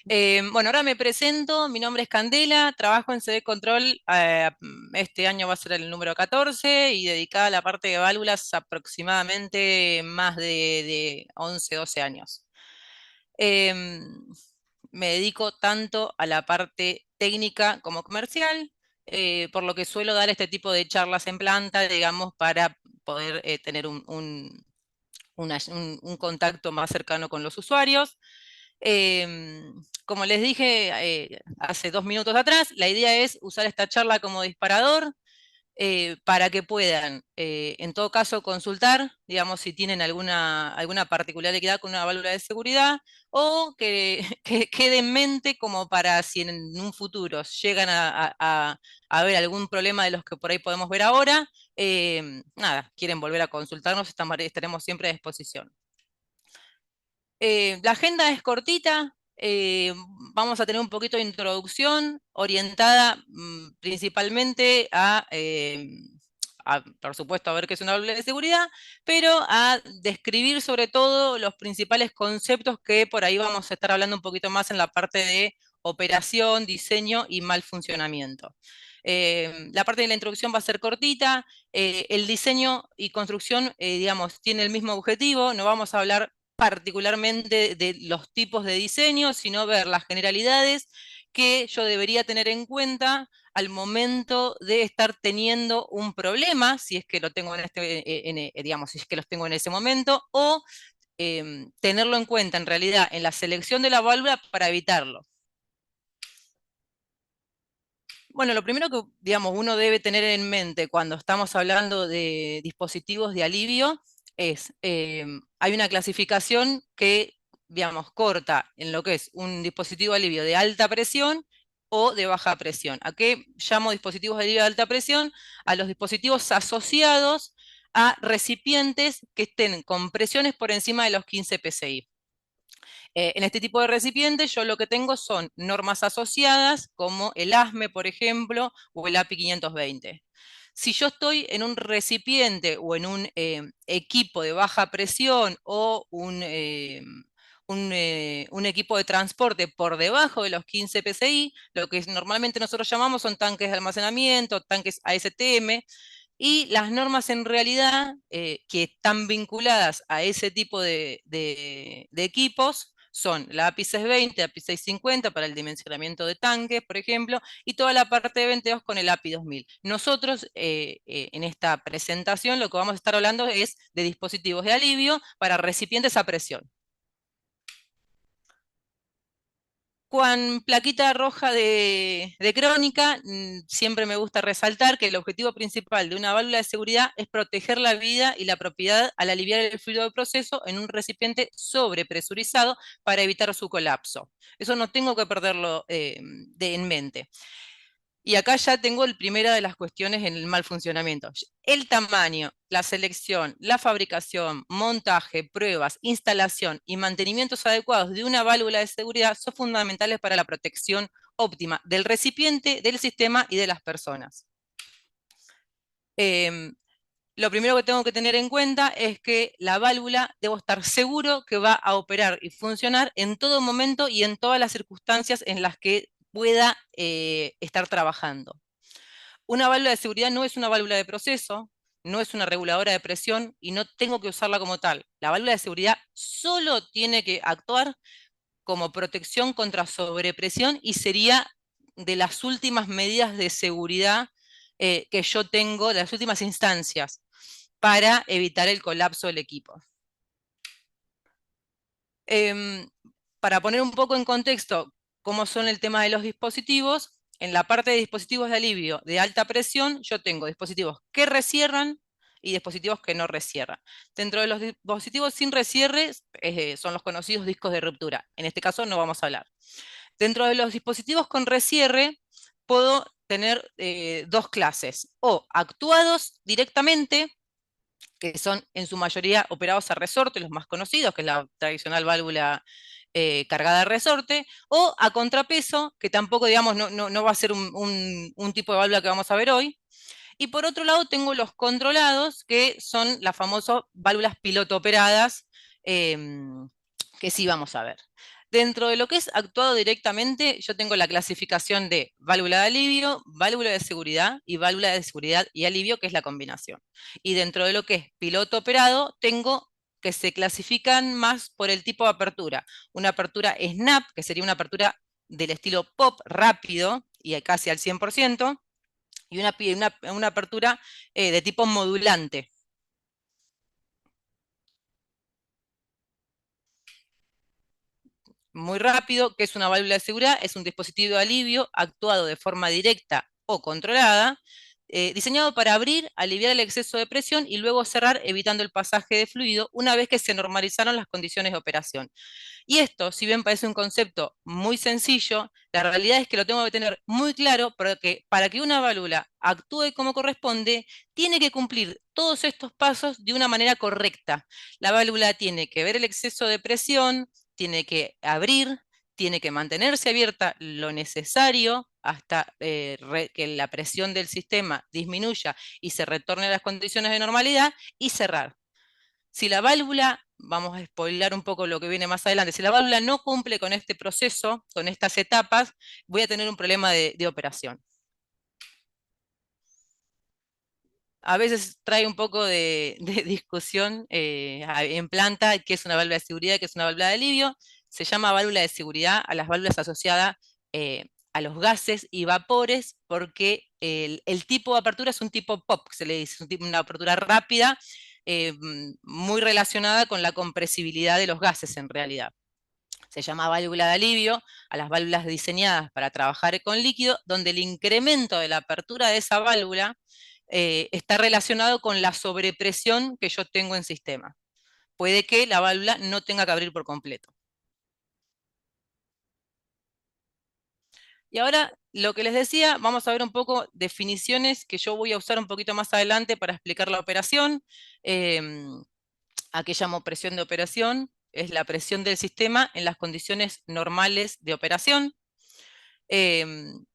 Bueno, ahora me presento, mi nombre es Candela, trabajo en CD Control, este año va a ser el número 14 y dedicada a la parte de válvulas aproximadamente más de 11, 12 años. Em, Me dedico tanto a la parte técnica como comercial, por lo que suelo dar este tipo de charlas en planta, digamos, para poder tener un contacto más cercano con los usuarios. Como les dije hace 2 minutos atrás, la idea es usar esta charla como disparador para que puedan, en todo caso, consultar, digamos, si tienen alguna particularidad con una válvula de seguridad o que quede en mente como para si en un futuro llegan a ver algún problema de los que por ahí podemos ver ahora, nada, quieren volver a consultarnos, estaremos siempre a disposición. La agenda es cortita, vamos a tener un poquito de introducción orientada principalmente por supuesto, a ver qué es una válvula de seguridad, pero a describir sobre todo los principales conceptos que por ahí vamos a estar hablando un poquito más en la parte de operación, diseño y mal funcionamiento. La parte de la introducción va a ser cortita, el diseño y construcción, digamos, tiene el mismo objetivo, no vamos a hablar particularmente de los tipos de diseño, sino ver las generalidades que yo debería tener en cuenta al momento de estar teniendo un problema, si es que lo tengo digamos, si es que los tengo en ese momento, o tenerlo en cuenta en realidad en la selección de la válvula para evitarlo. Bueno, lo primero que, digamos, uno debe tener en mente cuando estamos hablando de dispositivos de alivio es, hay una clasificación que, digamos, corta en lo que es un dispositivo de alivio de alta presión o de baja presión. ¿A qué llamo dispositivos de alivio de alta presión? A los dispositivos asociados a recipientes que estén con presiones por encima de los 15 psi. En este tipo de recipientes yo lo que tengo son normas asociadas como el ASME, por ejemplo, o el API 520. Si yo estoy en un recipiente o en un equipo de baja presión o un equipo de transporte por debajo de los 15 psi, lo que normalmente nosotros llamamos son tanques de almacenamiento, tanques ASTM, y las normas en realidad que están vinculadas a ese tipo de equipos son la API 620, API 650 para el dimensionamiento de tanques, por ejemplo, y toda la parte de venteos con el API 2000. Nosotros en esta presentación lo que vamos a estar hablando es de dispositivos de alivio para recipientes a presión. Con plaquita roja de crónica, siempre me gusta resaltar que el objetivo principal de una válvula de seguridad es proteger la vida y la propiedad al aliviar el fluido de proceso en un recipiente sobrepresurizado para evitar su colapso. Eso no tengo que perderlo en mente. Y acá ya tengo el primera de las cuestiones en el mal funcionamiento. El tamaño, la selección, la fabricación, montaje, pruebas, instalación y mantenimientos adecuados de una válvula de seguridad son fundamentales para la protección óptima del recipiente, del sistema y de las personas. Em, lo primero que tengo que tener en cuenta es que la válvula debo estar seguro que va a operar y funcionar en todo momento y en todas las circunstancias en las que pueda estar trabajando. Una válvula de seguridad no es una válvula de proceso, no es una reguladora de presión y no tengo que usarla como tal. La válvula de seguridad solo tiene que actuar como protección contra sobrepresión y sería de las últimas medidas de seguridad que yo tengo, de las últimas instancias para evitar el colapso del equipo. Em, para poner un poco en contexto cómo son el tema de los dispositivos, en la parte de dispositivos de alivio de alta presión, yo tengo dispositivos que recierran y dispositivos que no recierran. Dentro de los dispositivos sin recierres son los conocidos discos de ruptura. En este caso no vamos a hablar. Dentro de los dispositivos con recierre, puedo tener dos clases, o actuados directamente, que son en su mayoría operados a resorte, los más conocidos, que es la tradicional válvula cargada a resorte, o a contrapeso, que tampoco, digamos, no va a ser un tipo de válvula que vamos a ver hoy. Y por otro lado tengo los controlados, que son las famosas válvulas piloto operadas, que sí vamos a ver. Dentro de lo que es actuado directamente, yo tengo la clasificación de válvula de alivio, válvula de seguridad y válvula de seguridad y alivio, que es la combinación. Y dentro de lo que es piloto operado, tengo que se clasifican más por el tipo de apertura. Una apertura snap, que sería una apertura del estilo pop, rápido y casi al 100%, y una apertura de tipo modulante. Muy rápido, que es una válvula de seguridad, es un dispositivo de alivio actuado de forma directa o controlada, diseñado para abrir, aliviar el exceso de presión y luego cerrar evitando el pasaje de fluido una vez que se normalizaron las condiciones de operación. Y esto, si bien parece un concepto muy sencillo, la realidad es que lo tengo que tener muy claro porque para que una válvula actúe como corresponde, tiene que cumplir todos estos pasos de una manera correcta. La válvula tiene que ver el exceso de presión, tiene que abrir, tiene que mantenerse abierta lo necesario hasta que la presión del sistema disminuya y se retorne a las condiciones de normalidad y cerrar. Si la válvula, vamos a spoiler un poco lo que viene más adelante, si la válvula no cumple con este proceso, con estas etapas, voy a tener un problema de operación. A veces trae un poco de discusión en planta qué es una válvula de seguridad, qué es una válvula de alivio. Se llama válvula de seguridad a las válvulas asociadas a los gases y vapores porque el tipo de apertura es un tipo pop, se le dice, una apertura rápida, muy relacionada con la compresibilidad de los gases en realidad. Se llama válvula de alivio a las válvulas diseñadas para trabajar con líquido, donde el incremento de la apertura de esa válvula está relacionado con la sobrepresión que yo tengo en sistema. Puede que la válvula no tenga que abrir por completo. Y ahora, lo que les decía, vamos a ver un poco definiciones que yo voy a usar un poquito más adelante para explicar la operación. ¿A qué llamo presión de operación? Es la presión del sistema en las condiciones normales de operación.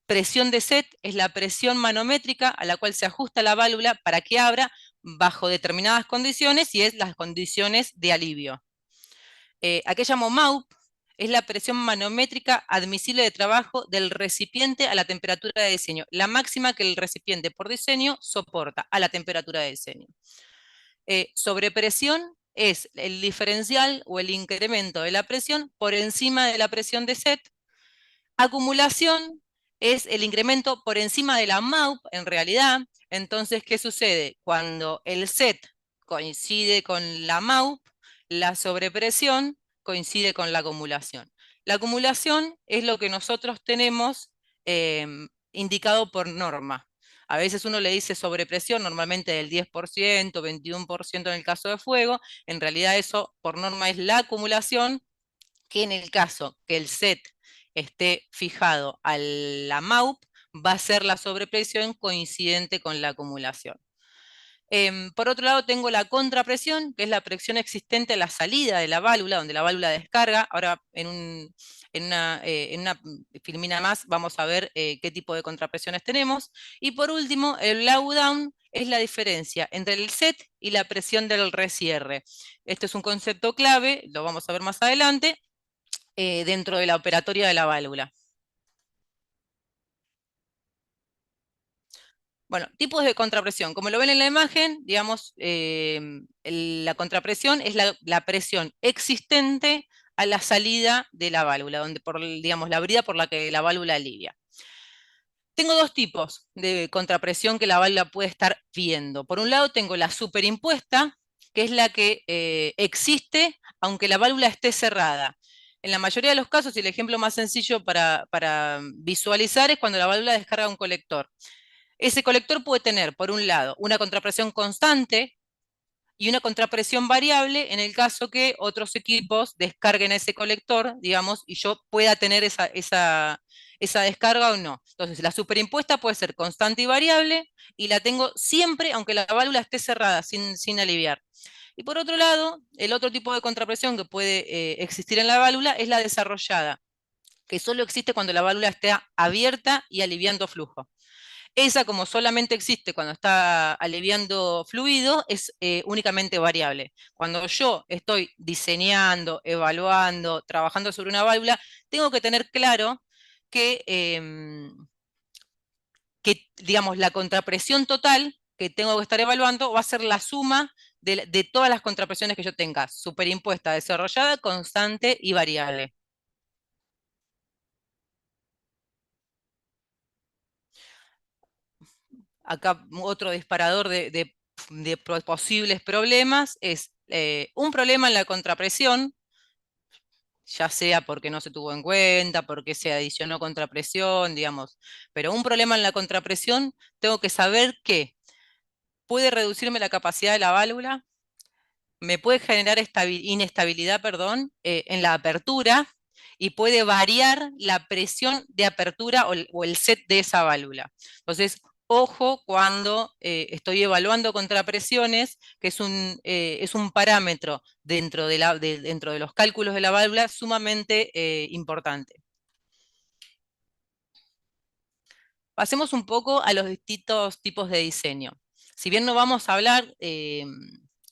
Presión de set es la presión manométrica a la cual se ajusta la válvula para que abra bajo determinadas condiciones y es las condiciones de alivio. ¿A qué llamo MAUP? Es la presión manométrica admisible de trabajo del recipiente a la temperatura de diseño, la máxima que el recipiente por diseño soporta a la temperatura de diseño. Sobrepresión es el diferencial o el incremento de la presión por encima de la presión de set. Acumulación es el incremento por encima de la MAUP en realidad. Entonces, ¿qué sucede? Cuando el set coincide con la MAUP, la sobrepresión coincide con la acumulación. La acumulación es lo que nosotros tenemos indicado por norma. A veces uno le dice sobrepresión, normalmente del 10%, 21% en el caso de fuego. En realidad eso por norma es la acumulación, que en el caso que el set esté fijado a la MAUP, va a ser la sobrepresión coincidente con la acumulación. Por otro lado, tengo la contrapresión, que es la presión existente a la salida de la válvula, donde la válvula descarga. Ahora, en una filmina más, vamos a ver qué tipo de contrapresiones tenemos. Y por último, el blowdown es la diferencia entre el set y la presión del recierre. Este es un concepto clave, lo vamos a ver más adelante, dentro de la operatoria de la válvula. Bueno, tipos de contrapresión. Como lo ven en la imagen, digamos, la contrapresión es la presión existente a la salida de la válvula, donde digamos, la brida por la que la válvula alivia. Tengo dos tipos de contrapresión que la válvula puede estar viendo. Por un lado tengo la superimpuesta, que es la que existe aunque la válvula esté cerrada. En la mayoría de los casos, y el ejemplo más sencillo para visualizar es cuando la válvula descarga un colector. Ese colector puede tener, por un lado, una contrapresión constante y una contrapresión variable en el caso que otros equipos descarguen ese colector, digamos, y yo pueda tener esa descarga o no. Entonces, la superimpuesta puede ser constante y variable, y la tengo siempre, aunque la válvula esté cerrada, sin aliviar. Y por otro lado, el otro tipo de contrapresión que puede existir en la válvula es la desarrollada, que solo existe cuando la válvula está abierta y aliviando flujo. Esa, como solamente existe cuando está aliviando fluido, es únicamente variable. Cuando yo estoy diseñando, evaluando, trabajando sobre una válvula, tengo que tener claro que, digamos, la contrapresión total que tengo que estar evaluando va a ser la suma de todas las contrapresiones que yo tenga, superimpuesta, desarrollada, constante y variable. Acá otro disparador de posibles problemas es un problema en la contrapresión, ya sea porque no se tuvo en cuenta, porque se adicionó contrapresión, digamos, pero un problema en la contrapresión, tengo que saber que puede reducirme la capacidad de la válvula, me puede generar inestabilidad, perdón, en la apertura y puede variar la presión de apertura o el set de esa válvula. Entonces, ojo cuando estoy evaluando contrapresiones, que es un parámetro dentro de los cálculos de la válvula sumamente importante. Pasemos un poco a los distintos tipos de diseño. Si bien no vamos a hablar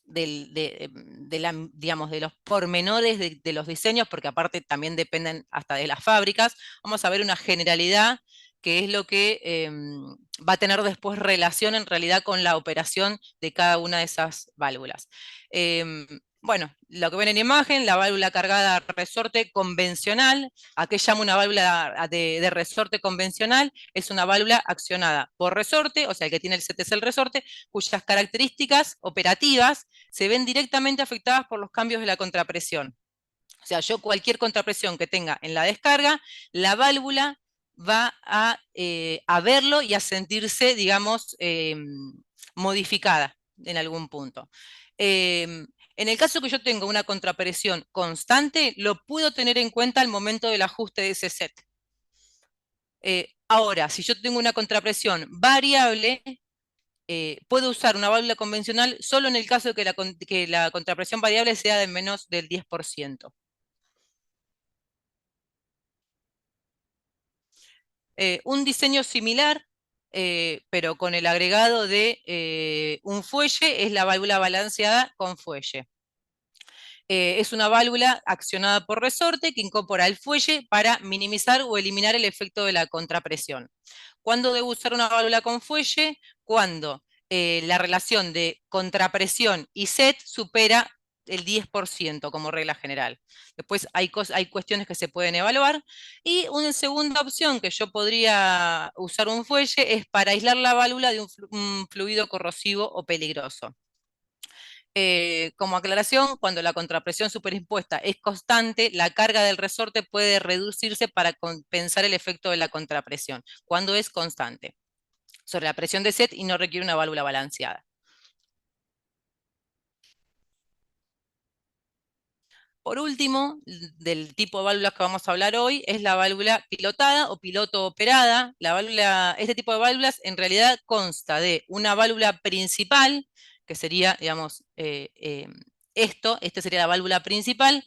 digamos, de los pormenores de los diseños, porque aparte también dependen hasta de las fábricas, vamos a ver una generalidad que es lo que va a tener después relación en realidad con la operación de cada una de esas válvulas. Bueno, lo que ven en imagen, la válvula cargada resorte convencional. ¿A qué llamo una válvula de resorte convencional? Es una válvula accionada por resorte, o sea, el que tiene el CT es el resorte, cuyas características operativas se ven directamente afectadas por los cambios de la contrapresión. O sea, yo cualquier contrapresión que tenga en la descarga, la válvula va a verlo y a sentirse, digamos, modificada en algún punto. En el caso que yo tenga una contrapresión constante, lo puedo tener en cuenta al momento del ajuste de ese set. Ahora, si yo tengo una contrapresión variable, puedo usar una válvula convencional solo en el caso de que la contrapresión variable sea de menos del 10%. Un diseño similar, pero con el agregado de un fuelle, es la válvula balanceada con fuelle. Es una válvula accionada por resorte que incorpora el fuelle para minimizar o eliminar el efecto de la contrapresión. ¿Cuándo debo usar una válvula con fuelle? Cuando la relación de contrapresión y set supera el 10% como regla general. Después hay cuestiones que se pueden evaluar. Y una segunda opción que yo podría usar un fuelle es para aislar la válvula de un fluido corrosivo o peligroso. Como aclaración, cuando la contrapresión superimpuesta es constante, la carga del resorte puede reducirse para compensar el efecto de la contrapresión, cuando es constante, sobre la presión de set y no requiere una válvula balanceada. Por último, del tipo de válvulas que vamos a hablar hoy, es la válvula pilotada o piloto operada. Este tipo de válvulas en realidad consta de una válvula principal, que sería, digamos, este sería la válvula principal,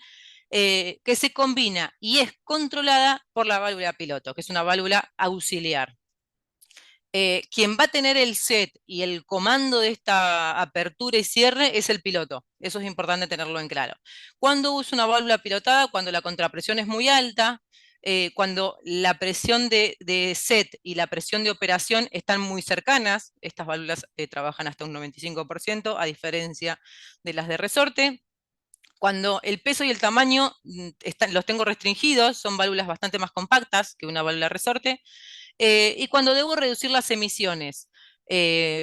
que se combina y es controlada por la válvula piloto, que es una válvula auxiliar. Quien va a tener el set y el comando de esta apertura y cierre es el piloto. Eso es importante tenerlo en claro. Cuando uso una válvula pilotada, cuando la contrapresión es muy alta, cuando la presión de set y la presión de operación están muy cercanas, estas válvulas trabajan hasta un 95%, a diferencia de las de resorte. Cuando el peso y el tamaño los tengo restringidos, son válvulas bastante más compactas que una válvula resorte, y cuando debo reducir las emisiones,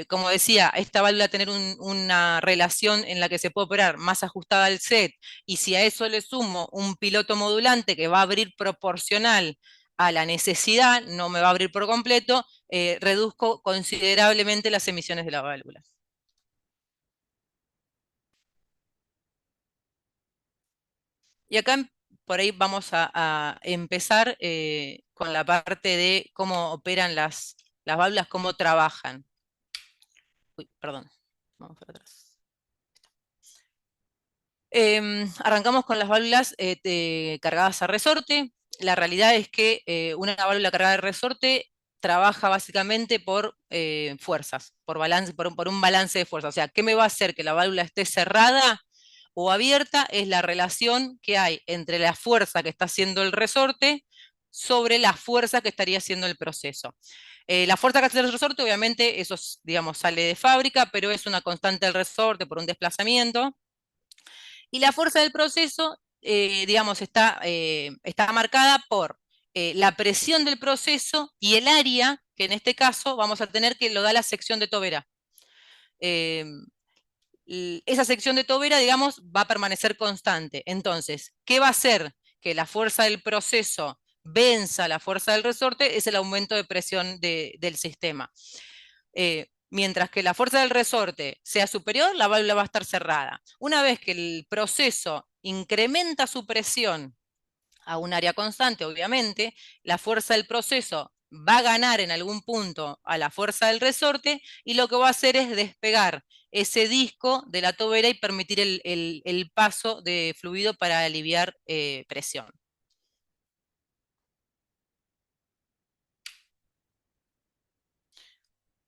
como decía, esta válvula tener una relación en la que se puede operar más ajustada al set, y si a eso le sumo un piloto modulante que va a abrir proporcional a la necesidad, no me va a abrir por completo, reduzco considerablemente las emisiones de la válvula. Y acá por ahí vamos a empezar con la parte de cómo operan las válvulas, cómo trabajan. Uy, perdón, vamos para atrás. Arrancamos con las válvulas cargadas a resorte. La realidad es que una válvula cargada de resorte trabaja básicamente por fuerzas, por, balance, por un balance de fuerzas. O sea, ¿qué me va a hacer que la válvula esté cerrada o abierta? Es la relación que hay entre la fuerza que está haciendo el resorte sobre la fuerza que estaría haciendo el proceso. La fuerza que hace el resorte, obviamente, eso digamos, sale de fábrica, pero es una constante del resorte por un desplazamiento. Y la fuerza del proceso, digamos, está marcada por la presión del proceso y el área, que en este caso vamos a tener que lo da la sección de tobera. Eh, esa sección de tobera, digamos, va a permanecer constante. Entonces, ¿qué va a hacer que la fuerza del proceso venza la fuerza del resorte? Es el aumento de presión del sistema. Mientras que la fuerza del resorte sea superior, la válvula va a estar cerrada. Una vez que el proceso incrementa su presión a un área constante, obviamente, la fuerza del proceso va a ganar en algún punto a la fuerza del resorte y lo que va a hacer es despegar ese disco de la tobera y permitir el paso de fluido para aliviar presión.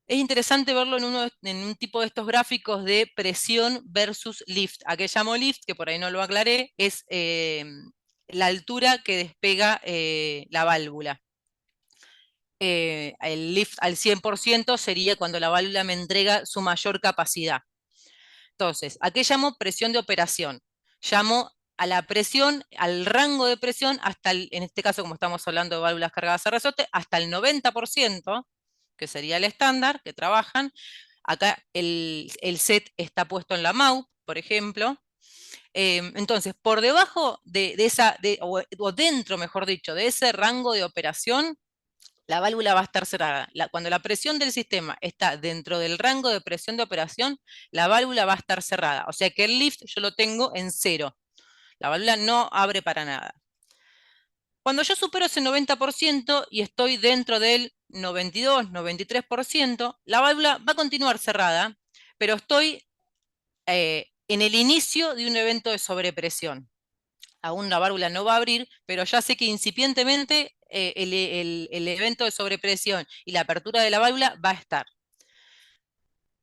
Es interesante verlo en un tipo de estos gráficos de presión versus lift. ¿A qué llamo lift? Que por ahí no lo aclaré, es la altura que despega la válvula. El lift al 100% sería cuando la válvula me entrega su mayor capacidad. Entonces, ¿a qué llamo presión de operación? Llamo a la presión, al rango de presión, hasta en este caso, como estamos hablando de válvulas cargadas a resorte, hasta el 90%, que sería el estándar, que trabajan. Acá el set está puesto en la MAU, por ejemplo. Entonces, por debajo de esa, o dentro, mejor dicho, de ese rango de operación, la válvula va a estar cerrada. Cuando la presión del sistema está dentro del rango de presión de operación, la válvula va a estar cerrada. O sea que el lift yo lo tengo en cero. La válvula no abre para nada. Cuando yo supero ese 90% y estoy dentro del 92, 93%, la válvula va a continuar cerrada, pero estoy en el inicio de un evento de sobrepresión. Aún la válvula no va a abrir, pero ya sé que incipientemente el evento de sobrepresión y la apertura de la válvula va a estar.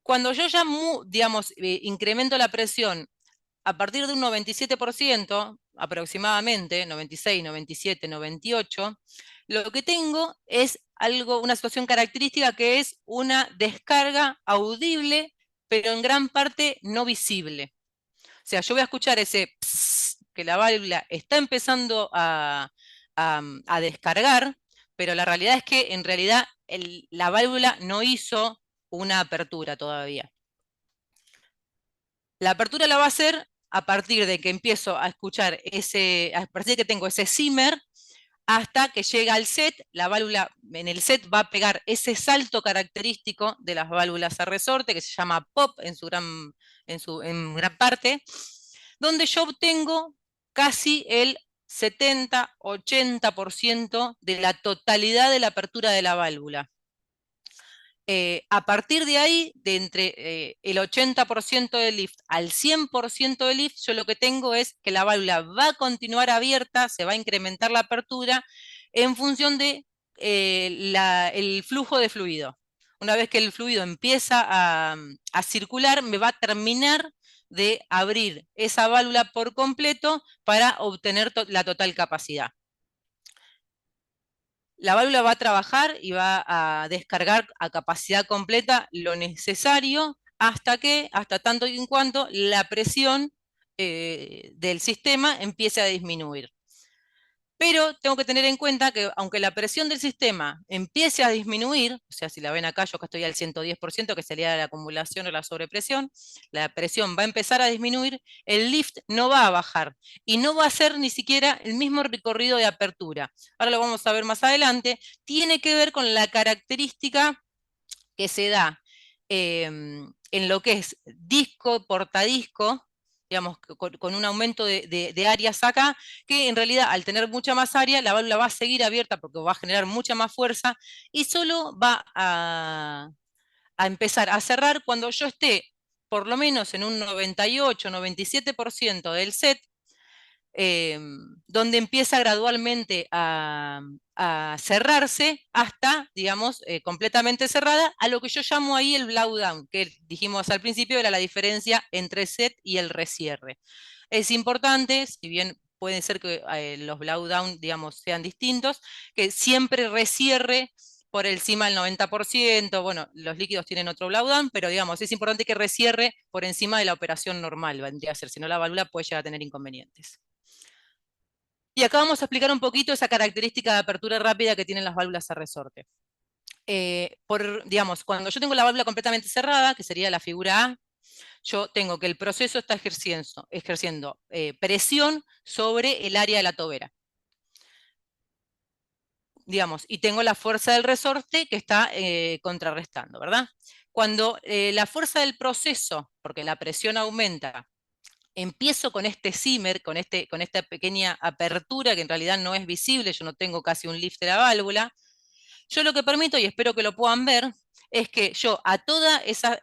Cuando yo ya, digamos, incremento la presión a partir de un 97%, aproximadamente, 96, 97, 98, lo que tengo es una situación característica que es una descarga audible, pero en gran parte no visible. O sea, yo voy a escuchar ese pss, que la válvula está empezando a descargar, pero la realidad es que en realidad la válvula no hizo una apertura todavía. La apertura la va a hacer a partir de que empiezo a escuchar a partir de que tengo ese simmer, hasta que llega al set, la válvula en el set va a pegar ese salto característico de las válvulas a resorte, que se llama pop en gran parte, donde yo obtengo casi el 70-80% de la totalidad de la apertura de la válvula. A partir de ahí, de entre el 80% del lift al 100% del lift, yo lo que tengo es que la válvula va a continuar abierta, se va a incrementar la apertura en función de el flujo de fluido. Una vez que el fluido empieza a circular, me va a terminar de abrir esa válvula por completo para obtener la total capacidad. La válvula va a trabajar y va a descargar a capacidad completa lo necesario hasta tanto y en cuanto la presión del sistema empiece a disminuir. Pero tengo que tener en cuenta que aunque la presión del sistema empiece a disminuir, o sea, si la ven acá, yo acá estoy al 110%, que sería la acumulación o la sobrepresión, la presión va a empezar a disminuir, el lift no va a bajar y no va a hacer ni siquiera el mismo recorrido de apertura. Ahora lo vamos a ver más adelante. Tiene que ver con la característica que se da en lo que es disco, portadisco, digamos, con un aumento de áreas acá, que en realidad al tener mucha más área, la válvula va a seguir abierta porque va a generar mucha más fuerza y solo va a empezar a cerrar cuando yo esté por lo menos en un 98-97% del set, eh, donde empieza gradualmente a cerrarse hasta, digamos, completamente cerrada, a lo que yo llamo ahí el blowdown, que dijimos al principio era la diferencia entre set y el recierre. Es importante, si bien puede ser que los blowdown, digamos, sean distintos, que siempre recierre por encima del 90%, bueno, los líquidos tienen otro blowdown, pero digamos, es importante que recierre por encima de la operación normal, vendría a ser, si no la válvula puede llegar a tener inconvenientes. Y acá vamos a explicar un poquito esa característica de apertura rápida que tienen las válvulas a resorte. Digamos, cuando yo tengo la válvula completamente cerrada, que sería la figura A, yo tengo que el proceso está ejerciendo presión sobre el área de la tobera, digamos, y tengo la fuerza del resorte que está contrarrestando, ¿verdad? Cuando la fuerza del proceso, porque la presión aumenta, empiezo con este simmer, con esta pequeña apertura que en realidad no es visible, yo no tengo casi un lift de la válvula, yo lo que permito, y espero que lo puedan ver, es que yo a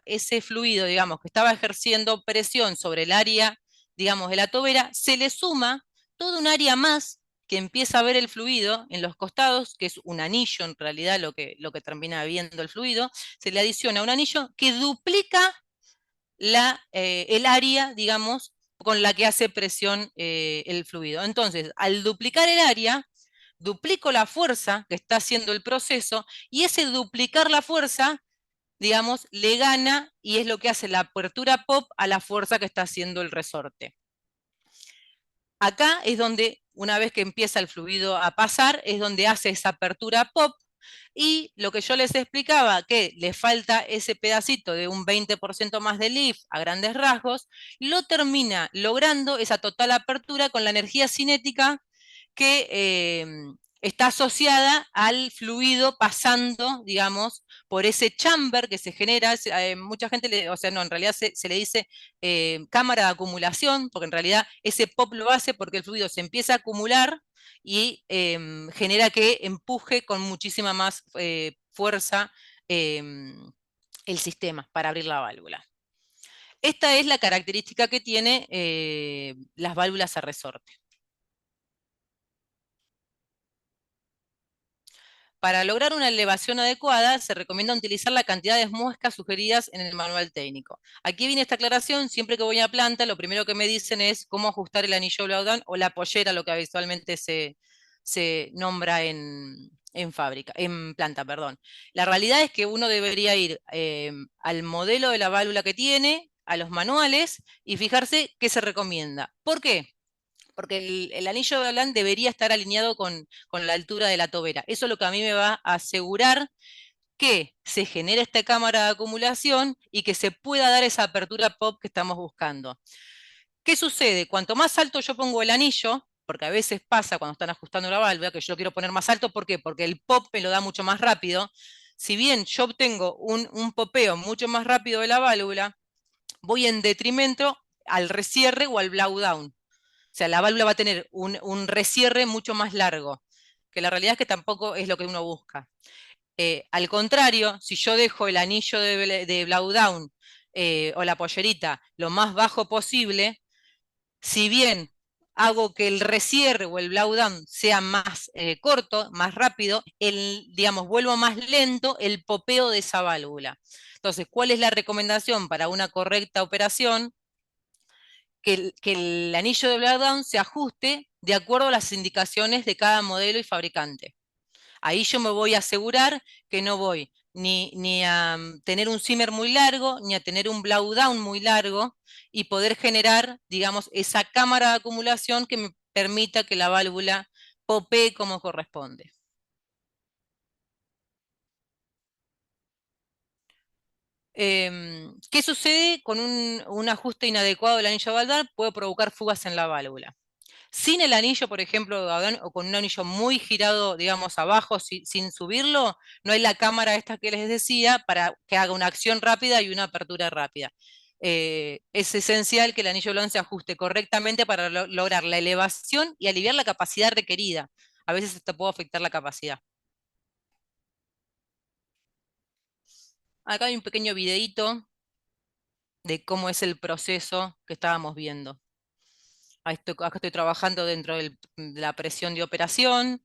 ese fluido, digamos, que estaba ejerciendo presión sobre el área, digamos, de la tobera, se le suma todo un área más que empieza a ver el fluido en los costados, que es un anillo en realidad lo que termina viendo el fluido, se le adiciona un anillo que duplica el área, digamos, con la que hace presión el fluido. Entonces, al duplicar el área, duplico la fuerza que está haciendo el proceso y ese duplicar la fuerza, digamos, le gana y es lo que hace la apertura pop a la fuerza que está haciendo el resorte. Acá es donde, una vez que empieza el fluido a pasar, es donde hace esa apertura pop y lo que yo les explicaba, que le falta ese pedacito de un 20% más de lift a grandes rasgos, lo termina logrando esa total apertura con la energía cinética que está asociada al fluido pasando, digamos, por ese chamber que se genera. Mucha gente, o sea, no, en realidad se le dice cámara de acumulación, porque en realidad ese pop lo hace porque el fluido se empieza a acumular y genera que empuje con muchísima más fuerza el sistema para abrir la válvula. Esta es la característica que tiene las válvulas a resorte. Para lograr una elevación adecuada, se recomienda utilizar la cantidad de muescas sugeridas en el manual técnico. Aquí viene esta aclaración, siempre que voy a planta, lo primero que me dicen es cómo ajustar el anillo blowdown o la pollera, lo que habitualmente se nombra en fábrica, en planta, perdón. La realidad es que uno debería ir al modelo de la válvula que tiene, a los manuales, y fijarse qué se recomienda. ¿Por qué? Porque el anillo de Dolan debería estar alineado con la altura de la tobera. Eso es lo que a mí me va a asegurar que se genere esta cámara de acumulación y que se pueda dar esa apertura pop que estamos buscando. ¿Qué sucede? Cuanto más alto yo pongo el anillo, porque a veces pasa cuando están ajustando la válvula, que yo lo quiero poner más alto, ¿por qué? Porque el pop me lo da mucho más rápido. Si bien yo obtengo un popeo mucho más rápido de la válvula, voy en detrimento al recierre o al blowdown. O sea, la válvula va a tener un recierre mucho más largo, que la realidad es que tampoco es lo que uno busca. Al contrario, si yo dejo el anillo de blowdown o la pollerita lo más bajo posible, si bien hago que el recierre o el blowdown sea más corto, más rápido, digamos, vuelvo más lento el popeo de esa válvula. Entonces, ¿cuál es la recomendación para una correcta operación? Que el anillo de blowdown se ajuste de acuerdo a las indicaciones de cada modelo y fabricante. Ahí yo me voy a asegurar que no voy ni a tener un simmer muy largo, ni a tener un blowdown muy largo, y poder generar, digamos, esa cámara de acumulación que me permita que la válvula popee como corresponde. ¿Qué sucede con un ajuste inadecuado del anillo valvar? Puede provocar fugas en la válvula. Sin el anillo, por ejemplo, o con un anillo muy girado, digamos, abajo, sin subirlo, no hay la cámara esta que les decía para que haga una acción rápida y una apertura rápida. Es esencial que el anillo blon se ajuste correctamente para lograr la elevación y aliviar la capacidad requerida. A veces esto puede afectar la capacidad. Acá hay un pequeño videíto de cómo es el proceso que estábamos viendo. Acá estoy trabajando dentro de la presión de operación.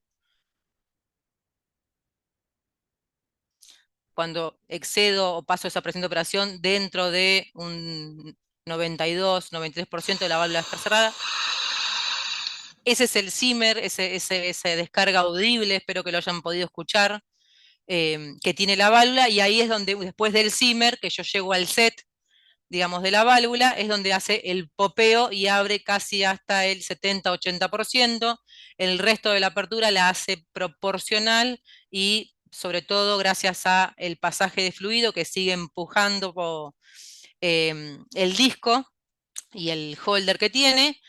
Cuando excedo o paso esa presión de operación dentro de un 92, 93% de la válvula está cerrada. Ese es el Zimmer, ese descarga audible, espero que lo hayan podido escuchar, que tiene la válvula, y ahí es donde después del Zimmer, que yo llego al set, digamos, de la válvula, es donde hace el popeo y abre casi hasta el 70-80%. El resto de la apertura la hace proporcional y sobre todo gracias a el pasaje de fluido que sigue empujando el disco y el holder que tiene,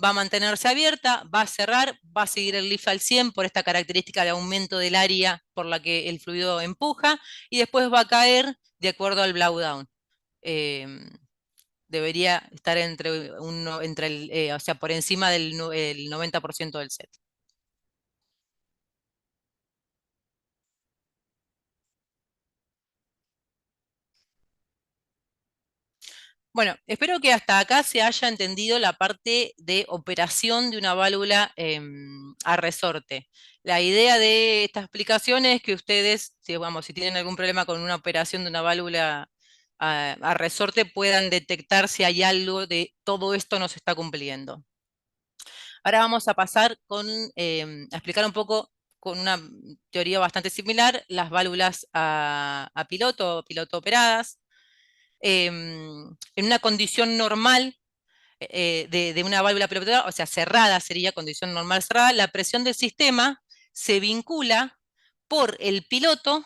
va a mantenerse abierta, va a cerrar, va a seguir el lift al 100 por esta característica de aumento del área por la que el fluido empuja, y después va a caer de acuerdo al blowdown. Eh, Debería estar o sea, por encima el 90% del set. Bueno, espero que hasta acá se haya entendido la parte de operación de una válvula a resorte. La idea de esta explicación es que ustedes, si, vamos, si tienen algún problema con una operación de una válvula a resorte, puedan detectar si hay algo de todo esto no se está cumpliendo. Ahora vamos a pasar a explicar un poco con una teoría bastante similar las válvulas a piloto operadas. En una condición normal de una válvula pilotada, o sea, cerrada sería condición normal cerrada, la presión del sistema se vincula por el piloto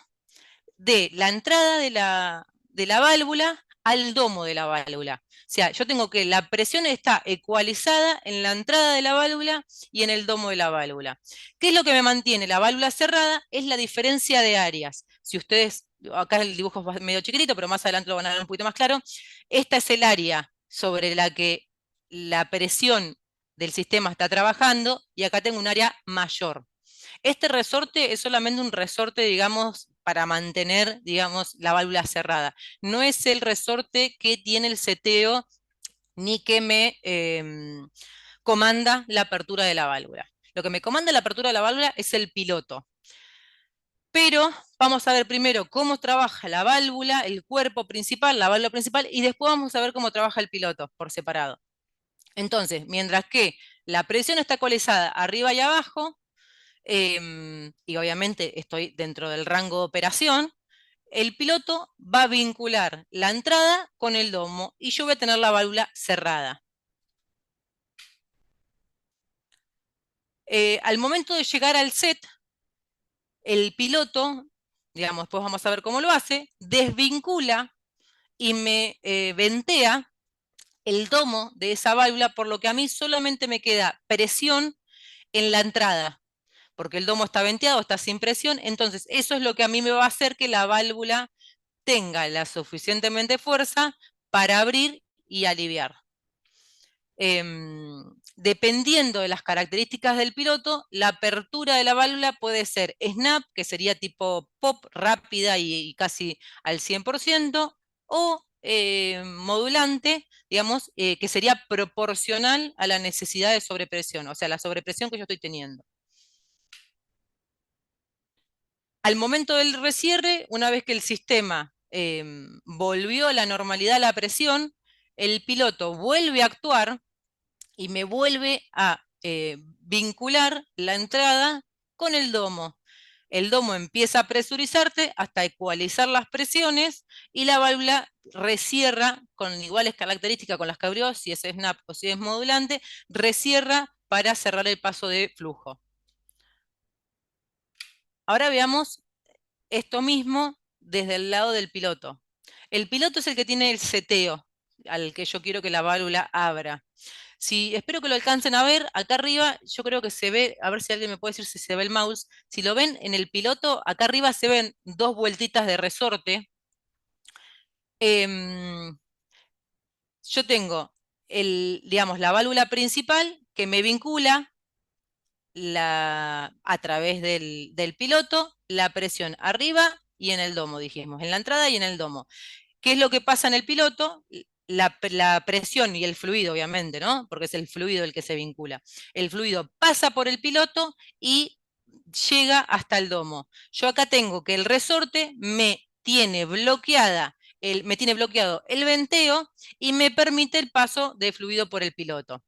de la entrada de la válvula al domo de la válvula. O sea, yo tengo que la presión está ecualizada en la entrada de la válvula y en el domo de la válvula. ¿Qué es lo que me mantiene la válvula cerrada? Es la diferencia de áreas. Si ustedes, acá el dibujo es medio chiquitito, pero más adelante lo van a ver un poquito más claro, esta es el área sobre la que la presión del sistema está trabajando, y acá tengo un área mayor. Este resorte es solamente un resorte, digamos, para mantener, digamos, la válvula cerrada. No es el resorte que tiene el seteo ni que me comanda la apertura de la válvula. Lo que me comanda la apertura de la válvula es el piloto. Pero vamos a ver primero cómo trabaja la válvula, el cuerpo principal, la válvula principal, y después vamos a ver cómo trabaja el piloto por separado. Entonces, mientras que la presión está ecualizada arriba y abajo, y obviamente estoy dentro del rango de operación, el piloto va a vincular la entrada con el domo y yo voy a tener la válvula cerrada. Al momento de llegar al set, el piloto, digamos, después vamos a ver cómo lo hace, desvincula y me ventea el domo de esa válvula, por lo que a mí solamente me queda presión en la entrada, porque el domo está venteado, está sin presión. Entonces eso es lo que a mí me va a hacer que la válvula tenga la suficientemente fuerza para abrir y aliviar. Dependiendo de las características del piloto, la apertura de la válvula puede ser snap, que sería tipo pop, rápida y casi al 100%, o modulante, digamos, que sería proporcional a la necesidad de sobrepresión, o sea, la sobrepresión que yo estoy teniendo. Al momento del recierre, una vez que el sistema volvió a la normalidad la presión, el piloto vuelve a actuar y me vuelve a vincular la entrada con el domo. El domo empieza a presurizarse hasta ecualizar las presiones, y la válvula recierra con iguales características con las que abrió, si es snap o si es modulante, recierra para cerrar el paso de flujo. Ahora veamos esto mismo desde el lado del piloto. El piloto es el que tiene el seteo al que yo quiero que la válvula abra. Si, espero que lo alcancen a ver, acá arriba yo creo que se ve, a ver si alguien me puede decir si se ve el mouse. Si lo ven en el piloto, acá arriba se ven dos vueltitas de resorte. Em, yo tengo digamos, la válvula principal que me vincula a través del piloto la presión arriba y en el domo, dijimos, en la entrada y en el domo. ¿Qué es lo que pasa en el piloto? la presión y el fluido, obviamente, ¿no? Porque es el fluido el que se vincula. El fluido pasa por el piloto y llega hasta el domo. Yo acá tengo que el resorte me tiene bloqueado el venteo y me permite el paso de fluido por el piloto.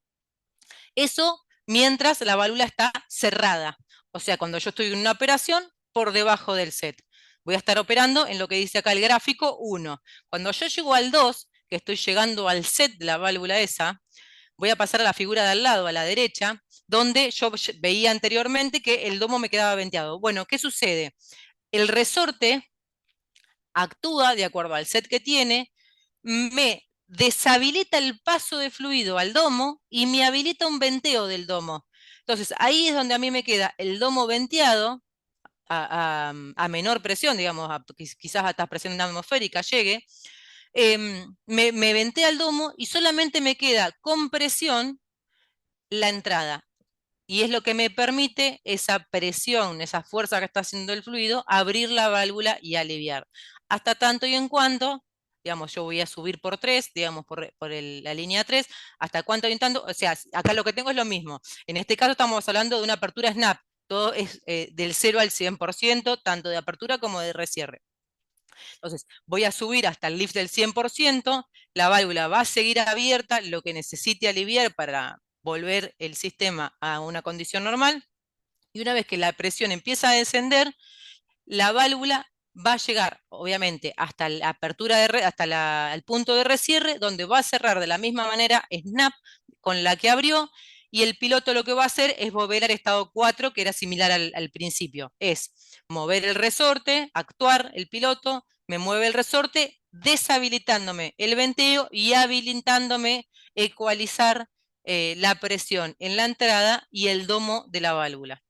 Eso mientras la válvula está cerrada. O sea, cuando yo estoy en una operación, por debajo del set. Voy a estar operando en lo que dice acá el gráfico 1. Cuando yo llego al 2, que estoy llegando al set de la válvula esa, voy a pasar a la figura de al lado, a la derecha, donde yo veía anteriormente que el domo me quedaba venteado. Bueno, ¿qué sucede? El resorte actúa de acuerdo al set que tiene, me deshabilita el paso de fluido al domo y me habilita un venteo del domo. Entonces, ahí es donde a mí me queda el domo venteado a menor presión, digamos, quizás hasta presión atmosférica llegue, me ventea el domo y solamente me queda con presión la entrada. Y es lo que me permite esa presión, esa fuerza que está haciendo el fluido, abrir la válvula y aliviar. Hasta tanto y en cuanto, digamos, yo voy a subir por 3, digamos, la línea 3, hasta cuánto y en tanto, o sea, acá lo que tengo es lo mismo. En este caso estamos hablando de una apertura snap, todo es del 0 al 100%, tanto de apertura como de recierre. Entonces, voy a subir hasta el lift del 100%, la válvula va a seguir abierta, lo que necesite aliviar para volver el sistema a una condición normal, y una vez que la presión empieza a descender, la válvula va a llegar, obviamente, hasta la apertura hasta el punto de recierre, donde va a cerrar de la misma manera snap con la que abrió, y el piloto lo que va a hacer es volver al estado 4, que era similar al principio. Es mover el resorte, actuar el piloto, me mueve el resorte, deshabilitándome el venteo y habilitándome ecualizar la presión en la entrada y el domo de la válvula.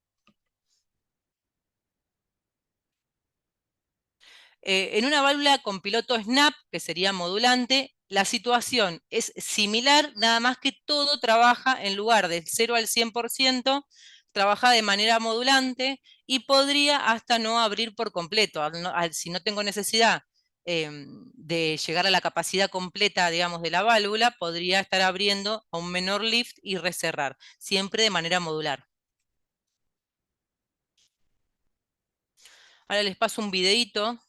En una válvula con piloto snap, que sería modulante, la situación es similar, nada más que todo trabaja en lugar del 0 al 100%, trabaja de manera modulante y podría hasta no abrir por completo, si no tengo necesidad de llegar a la capacidad completa, digamos, de la válvula, podría estar abriendo a un menor lift y recerrar, siempre de manera modular. Ahora les paso un videíto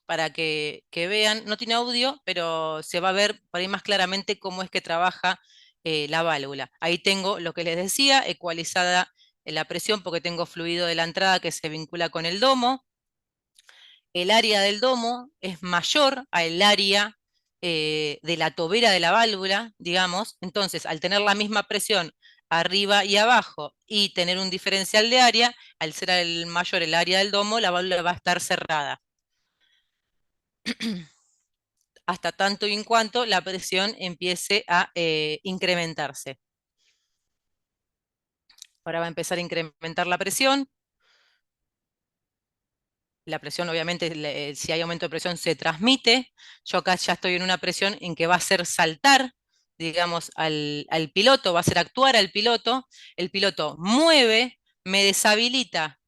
para que vean, no tiene audio, pero se va a ver por ahí más claramente cómo es que trabaja la válvula. Ahí tengo lo que les decía, ecualizada la presión porque tengo fluido de la entrada que se vincula con el domo. El área del domo es mayor al área de la tobera de la válvula, digamos. Entonces, al tener la misma presión arriba y abajo y tener un diferencial de área, al ser el mayor el área del domo, la válvula va a estar cerrada hasta tanto y en cuanto la presión empiece a incrementarse. Ahora va a empezar a incrementar la presión. La presión, obviamente, si hay aumento de presión, se transmite. Yo acá ya estoy en una presión en que va a hacer saltar, digamos, al piloto, va a hacer actuar al piloto. El piloto mueve, me deshabilita,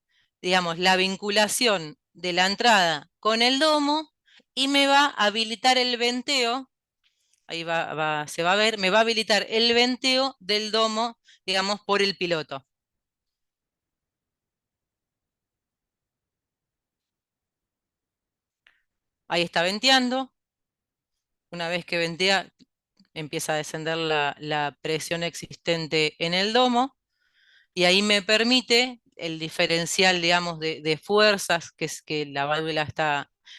digamos, la vinculación de la entrada con el domo y me va a habilitar el venteo. Ahí se va a ver, me va a habilitar el venteo del domo, digamos, por el piloto. Ahí está venteando. Una vez que ventea, empieza a descender la presión existente en el domo y ahí me permite el diferencial, digamos, de fuerzas que la válvula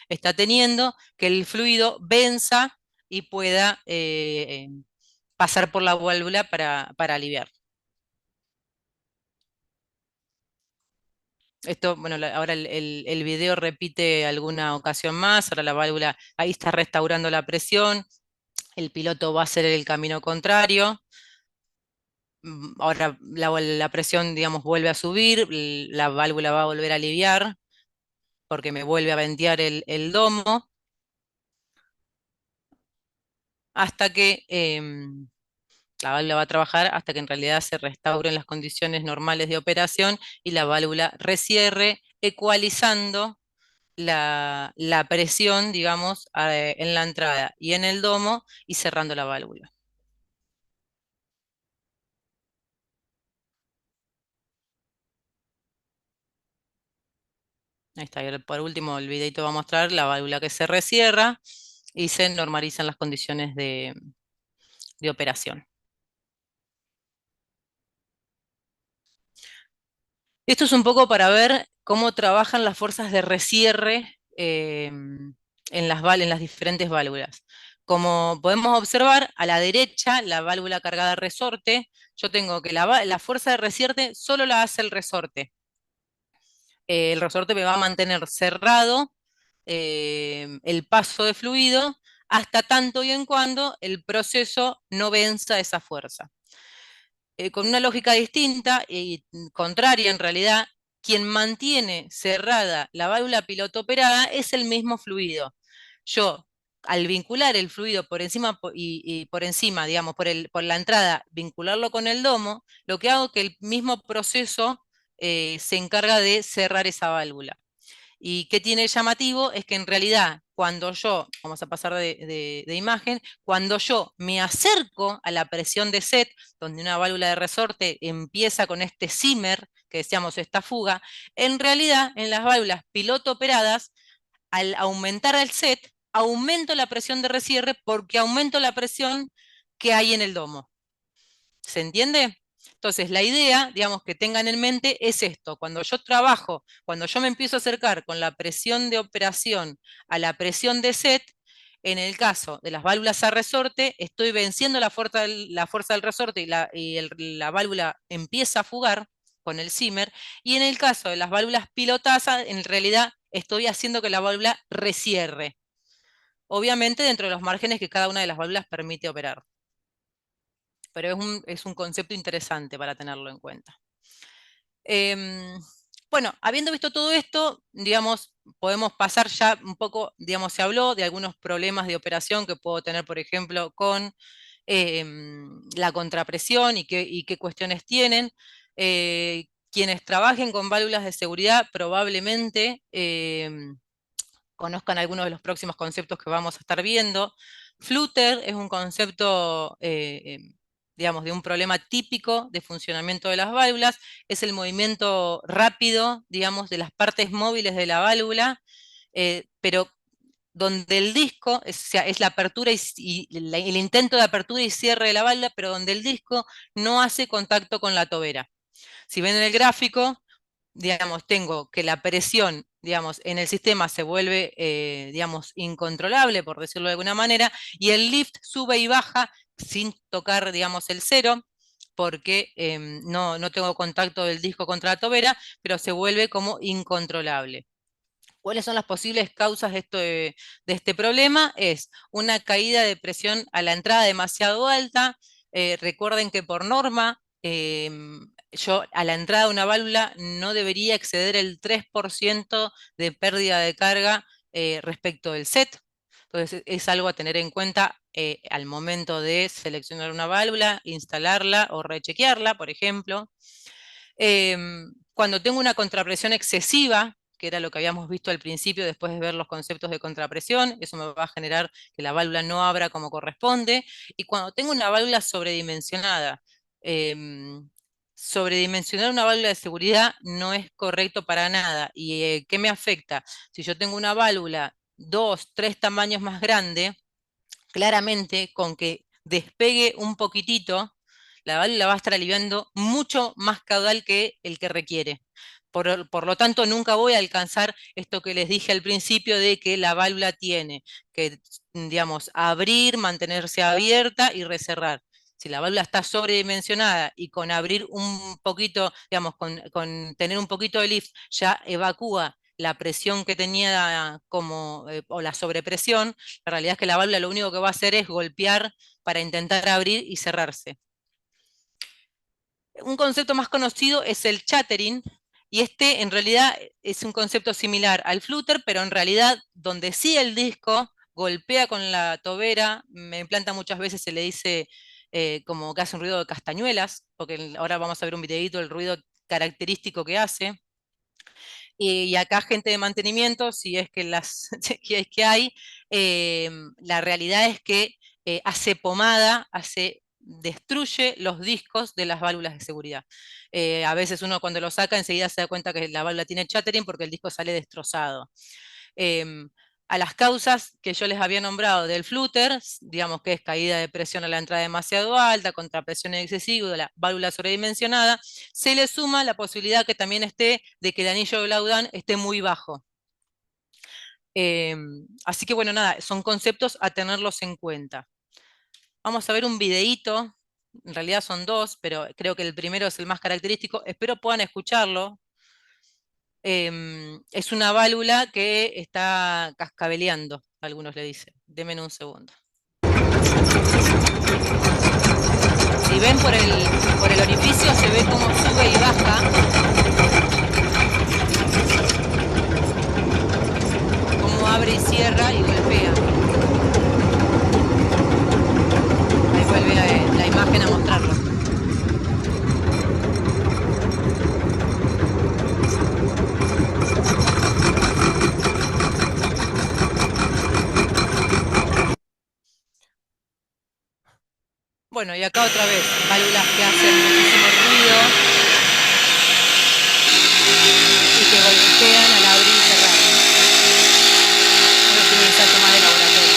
está teniendo, que el fluido venza y pueda pasar por la válvula para aliviar. Esto, bueno, ahora el video repite alguna ocasión más, ahora la válvula ahí está restaurando la presión, el piloto va a hacer el camino contrario, ahora la presión, digamos, vuelve a subir, la válvula va a volver a aliviar porque me vuelve a ventear el domo, hasta que la válvula va a trabajar hasta que en realidad se restauren las condiciones normales de operación y la válvula recierre, ecualizando la presión, digamos, en la entrada y en el domo y cerrando la válvula. Ahí está. Y por último, el videito va a mostrar la válvula que se recierra y se normalizan las condiciones de operación. Esto es un poco para ver cómo trabajan las fuerzas de resierre en las diferentes válvulas. Como podemos observar, a la derecha, la válvula cargada resorte, yo tengo que la fuerza de resierre solo la hace el resorte. El resorte me va a mantener cerrado el paso de fluido hasta tanto y en cuando el proceso no venza esa fuerza. Con una lógica distinta y contraria en realidad, quien mantiene cerrada la válvula piloto operada es el mismo fluido. Yo, al vincular el fluido por encima y por encima, digamos, por la entrada, vincularlo con el domo, lo que hago es que el mismo proceso se encarga de cerrar esa válvula. Y qué tiene llamativo es que en realidad, cuando yo, vamos a pasar de imagen, cuando yo me acerco a la presión de set, donde una válvula de resorte empieza con este simmer, que decíamos esta fuga, en realidad en las válvulas piloto operadas, al aumentar el set, aumento la presión de resierre porque aumento la presión que hay en el domo. ¿Se entiende? Entonces, la idea, digamos, que tengan en mente es esto. Cuando yo trabajo, cuando yo me empiezo a acercar con la presión de operación a la presión de set, en el caso de las válvulas a resorte, estoy venciendo la fuerza del resorte y la válvula empieza a fugar con el simmer. Y en el caso de las válvulas pilotasa, en realidad estoy haciendo que la válvula resierre. Obviamente dentro de los márgenes que cada una de las válvulas permite operar, pero es un concepto interesante para tenerlo en cuenta. Em, bueno, habiendo visto todo esto, digamos, podemos pasar ya un poco, digamos, se habló de algunos problemas de operación que puedo tener, por ejemplo, con la contrapresión y qué cuestiones tienen. Quienes trabajen con válvulas de seguridad probablemente conozcan algunos de los próximos conceptos que vamos a estar viendo. Flutter es un concepto, digamos, de un problema típico de funcionamiento de las válvulas, es el movimiento rápido, digamos, de las partes móviles de la válvula, pero donde el disco, o sea, es la apertura el intento de apertura y cierre de la válvula, pero donde el disco no hace contacto con la tobera. Si ven en el gráfico, digamos, tengo que la presión, digamos, en el sistema se vuelve, digamos, incontrolable, por decirlo de alguna manera, y el lift sube y baja sin tocar, digamos, el cero, porque no tengo contacto del disco contra la tobera, pero se vuelve como incontrolable. ¿Cuáles son las posibles causas de este problema? Es una caída de presión a la entrada demasiado alta. Recuerden que por norma, yo a la entrada de una válvula no debería exceder el 3% de pérdida de carga respecto del set. Entonces es algo a tener en cuenta al momento de seleccionar una válvula, instalarla o rechequearla, por ejemplo. Cuando tengo una contrapresión excesiva, que era lo que habíamos visto al principio después de ver los conceptos de contrapresión, eso me va a generar que la válvula no abra como corresponde. Y cuando tengo una válvula sobredimensionada, sobredimensionar una válvula de seguridad no es correcto para nada. ¿Y qué me afecta? Si yo tengo una válvula 2, 3 tamaños más grande, claramente con que despegue un poquitito, la válvula va a estar aliviando mucho más caudal que el que requiere. Por lo tanto, nunca voy a alcanzar esto que les dije al principio de que la válvula tiene que, digamos, abrir, mantenerse abierta y recerrar. Si la válvula está sobredimensionada y con abrir un poquito, digamos, con tener un poquito de lift, ya evacúa la presión que tenía o la sobrepresión, la realidad es que la válvula lo único que va a hacer es golpear para intentar abrir y cerrarse. Un concepto más conocido es el chattering, y este en realidad es un concepto similar al flutter, pero en realidad donde sí el disco golpea con la tobera, en planta muchas veces se le dice como que hace un ruido de castañuelas, porque ahora vamos a ver un videito del ruido característico que hace. Y acá gente de mantenimiento, si es que, si es que hay, la realidad es que hace pomada, destruye los discos de las válvulas de seguridad. A veces uno cuando lo saca enseguida se da cuenta que la válvula tiene chattering porque el disco sale destrozado. Em, a las causas que yo les había nombrado del flutter, digamos que es caída de presión a la entrada demasiado alta, contrapresión excesiva, de la válvula sobredimensionada, se le suma la posibilidad que también esté de que el anillo de Laudán esté muy bajo. Así que bueno, nada, son conceptos a tenerlos en cuenta. Vamos a ver un videíto, en realidad son dos, pero creo que el primero es el más característico, espero puedan escucharlo. Es una válvula que está cascabeleando, algunos le dicen. Denme un segundo. Si ven por el orificio se ve cómo sube y baja. Cómo abre y cierra y golpea. Ahí vuelve la imagen a mostrarlo. Bueno, y acá otra vez, válvulas que hacen muchísimo ruido y que golpean al abrir y cerrar. Eso tiene un salto más de laboratorio.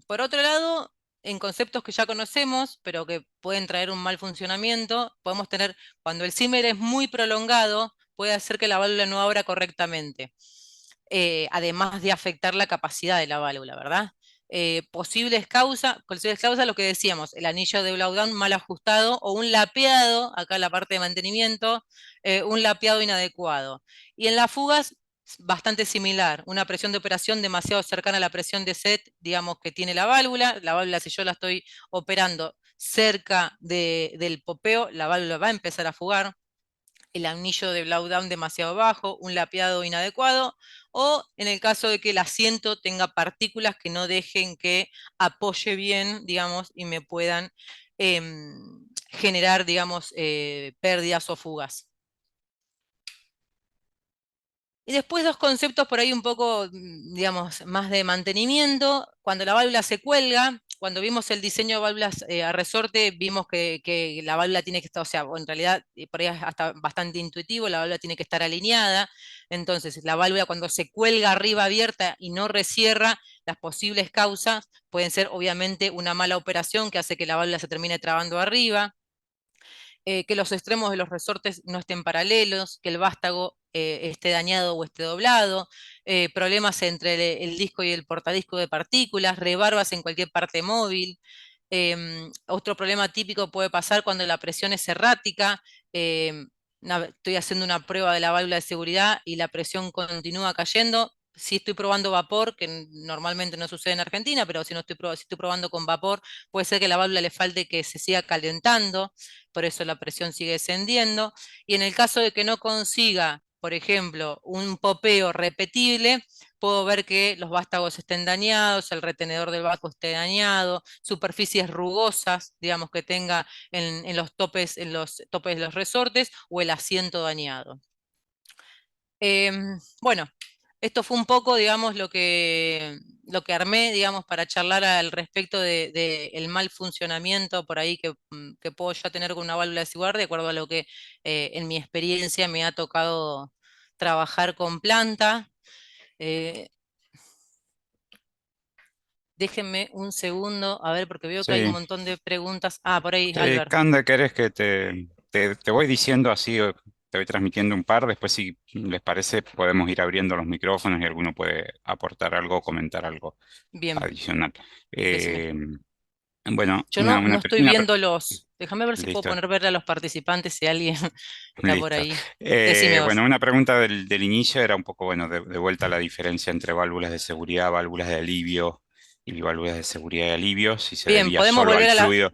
Por otro lado, en conceptos que ya conocemos, pero que pueden traer un mal funcionamiento, podemos tener, cuando el simmer es muy prolongado, puede hacer que la válvula no abra correctamente. Además de afectar la capacidad de la válvula, ¿verdad? Posibles causas, lo que decíamos, el anillo de Blaudán mal ajustado o un lapeado, acá en la parte de mantenimiento, un lapeado inadecuado. Y en las fugas, bastante similar, una presión de operación demasiado cercana a la presión de set, digamos, que tiene la válvula si yo la estoy operando cerca del popeo, la válvula va a empezar a fugar, el anillo de blowdown demasiado bajo, un lapeado inadecuado, o en el caso de que el asiento tenga partículas que no dejen que apoye bien, digamos, y me puedan generar, digamos, pérdidas o fugas. Y después dos conceptos por ahí un poco, digamos, más de mantenimiento. Cuando la válvula se cuelga, cuando vimos el diseño de válvulas a resorte, vimos que la válvula tiene que estar, o sea, en realidad por ahí es hasta bastante intuitivo, la válvula tiene que estar alineada. Entonces, la válvula cuando se cuelga arriba abierta y no recierra, las posibles causas pueden ser obviamente una mala operación que hace que la válvula se termine trabando arriba, que los extremos de los resortes no estén paralelos, que el vástago esté dañado o esté doblado, problemas entre el disco y el portadisco de partículas, rebarbas en cualquier parte móvil. Otro problema típico puede pasar cuando la presión es errática. Estoy haciendo una prueba de la válvula de seguridad y la presión continúa cayendo. Si estoy probando vapor, que normalmente no sucede en Argentina, pero si, no estoy, si estoy probando con vapor, puede ser que la válvula le falte que se siga calentando, por eso la presión sigue descendiendo. Y en el caso de que no consiga, por ejemplo, un popeo repetible, puedo ver que los vástagos estén dañados, el retenedor del vasco esté dañado, superficies rugosas, digamos que tenga en los topes de los resortes o el asiento dañado. Bueno, esto fue un poco, digamos, lo que armé, digamos, para charlar al respecto de el mal funcionamiento por ahí que puedo ya tener con una válvula de seguridad, de acuerdo a lo que en mi experiencia me ha tocado trabajar con planta. Eh, Déjenme un segundo, a ver, porque veo que hay un Sí. montón de preguntas. Ah, por ahí, Sí, Albert. Cande, ¿querés que te voy diciendo así, o te voy transmitiendo un par? Después, si les parece, podemos ir abriendo los micrófonos y alguno puede aportar algo o comentar algo Bien, adicional. decime. Eh, bueno, Yo no estoy una viendo los. Déjame ver si puedo listo, poner verle a los participantes si alguien está por listo. ahí. Decime vos. Bueno, una pregunta del inicio era un poco, bueno, de vuelta a la diferencia entre válvulas de seguridad, válvulas de alivio y válvulas de seguridad y alivio, si se Bien, debía podemos solo al volver a la. fluido.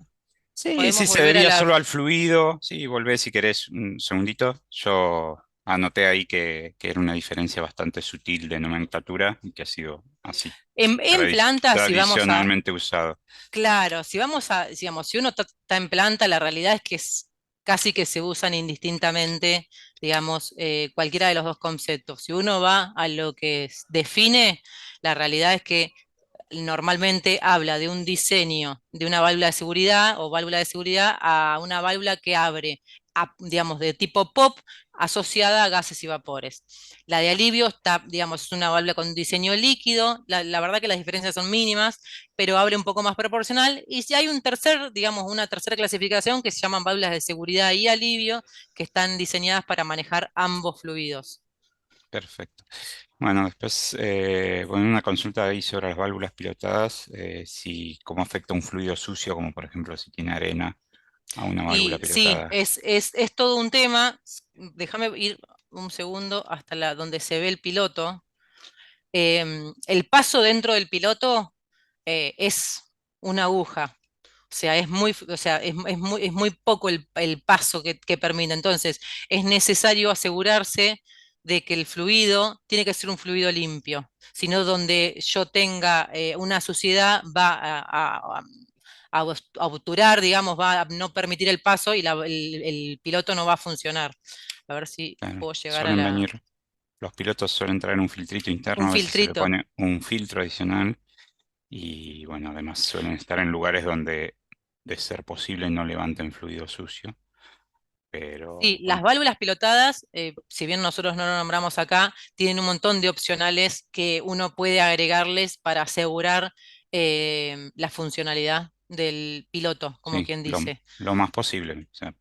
Sí, Podemos sí, se volver a debía la. solo al fluido. Sí, volvé si querés un segundito. Yo. anoté ahí que era una diferencia bastante sutil de nomenclatura y que ha sido así En planta, si vamos a, tradicionalmente usado. claro, si vamos a, digamos, si uno está en planta, la realidad es que casi que se usan indistintamente, digamos, cualquiera de los dos conceptos. Si uno va a lo que define, la realidad es que normalmente habla de un diseño de una válvula de seguridad o válvula de seguridad a una válvula que abre, digamos, de tipo POP asociada a gases y vapores. La de alivio está, digamos, es una válvula con diseño líquido, la verdad que las diferencias son mínimas, pero abre un poco más proporcional. Y si hay un tercer, digamos, una tercera clasificación que se llaman válvulas de seguridad y alivio, que están diseñadas para manejar ambos fluidos. Perfecto. Bueno, después, bueno, una consulta ahí sobre las válvulas pilotadas, si cómo afecta un fluido sucio, como por ejemplo si tiene arena a una válvula Y sí, pilotada. es todo un tema. Déjame ir un segundo hasta donde se ve el piloto. El paso dentro del piloto es una aguja. O sea, es muy poco el paso que permite. Entonces, es necesario asegurarse de que el fluido tiene que ser un fluido limpio. Sino donde yo tenga una suciedad va a obturar, digamos, va a no permitir el paso y el piloto no va a funcionar. A ver si Claro, puedo llegar a suelen venir, los pilotos suelen traer un filtrito un interno, a veces se le filtrito. pone un filtro adicional y bueno, además suelen estar en lugares donde de ser posible no levanten fluido sucio, Sí, pero las bueno, válvulas pilotadas, si bien nosotros no lo nombramos acá, tienen un montón de opcionales que uno puede agregarles para asegurar la funcionalidad del piloto, como sí, quien dice. lo más posible. O sea, a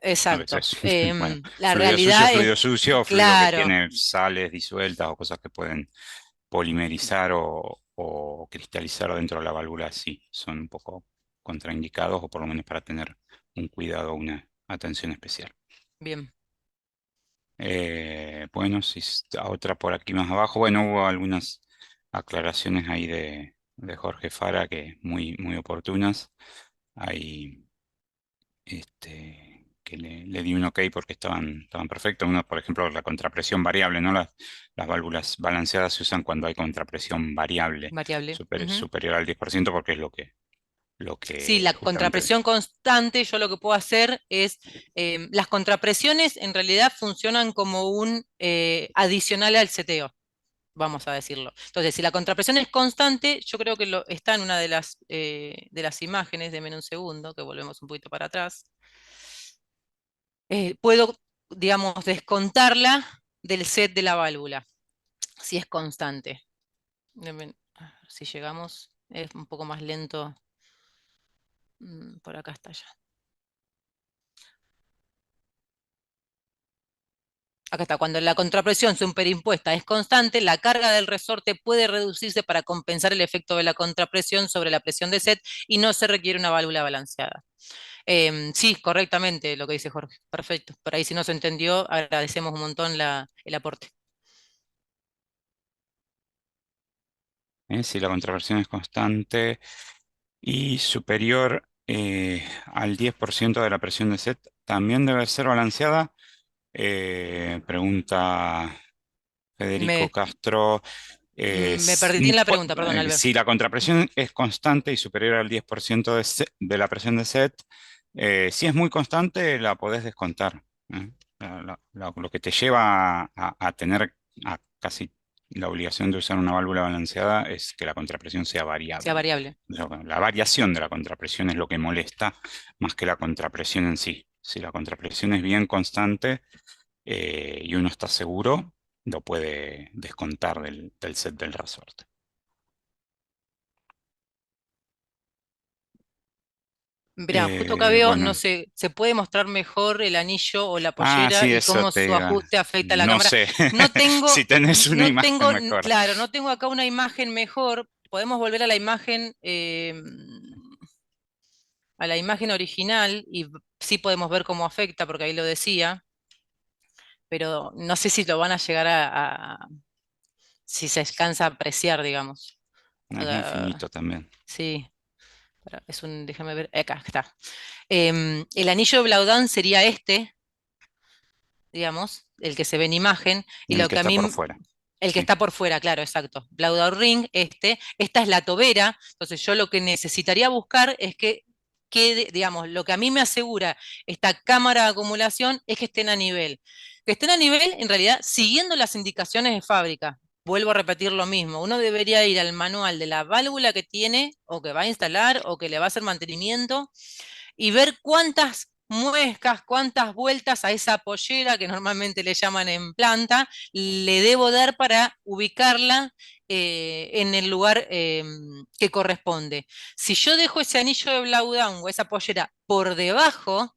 Exacto. veces, bueno, La realidad es, fluido sucio, fluido que claro, tiene sales disueltas o cosas que pueden polimerizar o cristalizar dentro de la válvula, sí, son un poco contraindicados o por lo menos para tener un cuidado, una atención especial. bien. Bueno, si otra por aquí más abajo, bueno, hubo algunas aclaraciones ahí de Jorge Fara que muy, muy oportunas. Ahí que le di un ok porque estaban perfectos. Uno, por ejemplo, la contrapresión variable, ¿no? Las válvulas balanceadas se usan cuando hay contrapresión variable Variable. Ujú. superior al 10% porque es lo Sí, que la justamente, contrapresión constante, yo lo que puedo hacer es, las contrapresiones en realidad funcionan como un adicional al seteo, vamos a decirlo. Entonces, si la contrapresión es constante, yo creo que está en una de las imágenes, de un segundo, que volvemos un poquito para atrás, puedo, digamos, descontarla del set de la válvula, si es constante. A ver si llegamos, es un poco más lento, por acá está ya. Acá está, cuando la contrapresión superimpuesta es constante, la carga del resorte puede reducirse para compensar el efecto de la contrapresión sobre la presión de set y no se requiere una válvula balanceada. Sí, correctamente lo que dice Jorge. Perfecto. Por ahí si no se entendió, agradecemos un montón el aporte. si la contrapresión es constante y superior al 10% de la presión de set, también debe ser balanceada. Pregunta Federico Me, Castro. me perdí en la pregunta, perdón, Albert. Si la contrapresión es constante y superior al 10% de la presión de set, si es muy constante, la podés descontar. ¿Eh? Lo que te lleva a tener a casi la obligación de usar una válvula balanceada es que la contrapresión sea Sea variable. variable. La variación de la contrapresión es lo que molesta más que la contrapresión en sí. Si la contrapresión es bien constante, y uno está seguro, lo puede descontar del set del resorte. Mirá, justo acá veo, no Bueno, sé, se puede mostrar mejor el anillo o la pollera sí, y eso cómo te su iba. ajuste afecta a la No cámara. sé No tengo, si tenés una no imagen tengo, mejor. claro, no tengo acá una imagen mejor. Podemos volver a la imagen original y sí podemos ver cómo afecta, porque ahí lo decía, pero no sé si lo van a llegar si se alcanza a apreciar, digamos. Es muy Ah, finito también. sí, déjame ver, acá está. El anillo de Blaudán sería este. digamos, el que se ve en imagen, y el lo que que a está por mí, fuera. el que Sí. está por fuera, claro, exacto. Blood Ring, esta es la tobera, entonces yo lo que necesitaría buscar es que quede, digamos, lo que a mí me asegura esta cámara de acumulación es que estén a nivel. Que estén a nivel, en realidad, siguiendo las indicaciones de fábrica. Vuelvo a repetir lo mismo, uno debería ir al manual de la válvula que tiene o que va a instalar o que le va a hacer mantenimiento y ver cuántas muescas, cuántas vueltas a esa pollera que normalmente le llaman en planta, le debo dar para ubicarla en el lugar que corresponde. Si yo dejo ese anillo de blowdown o esa pollera por debajo,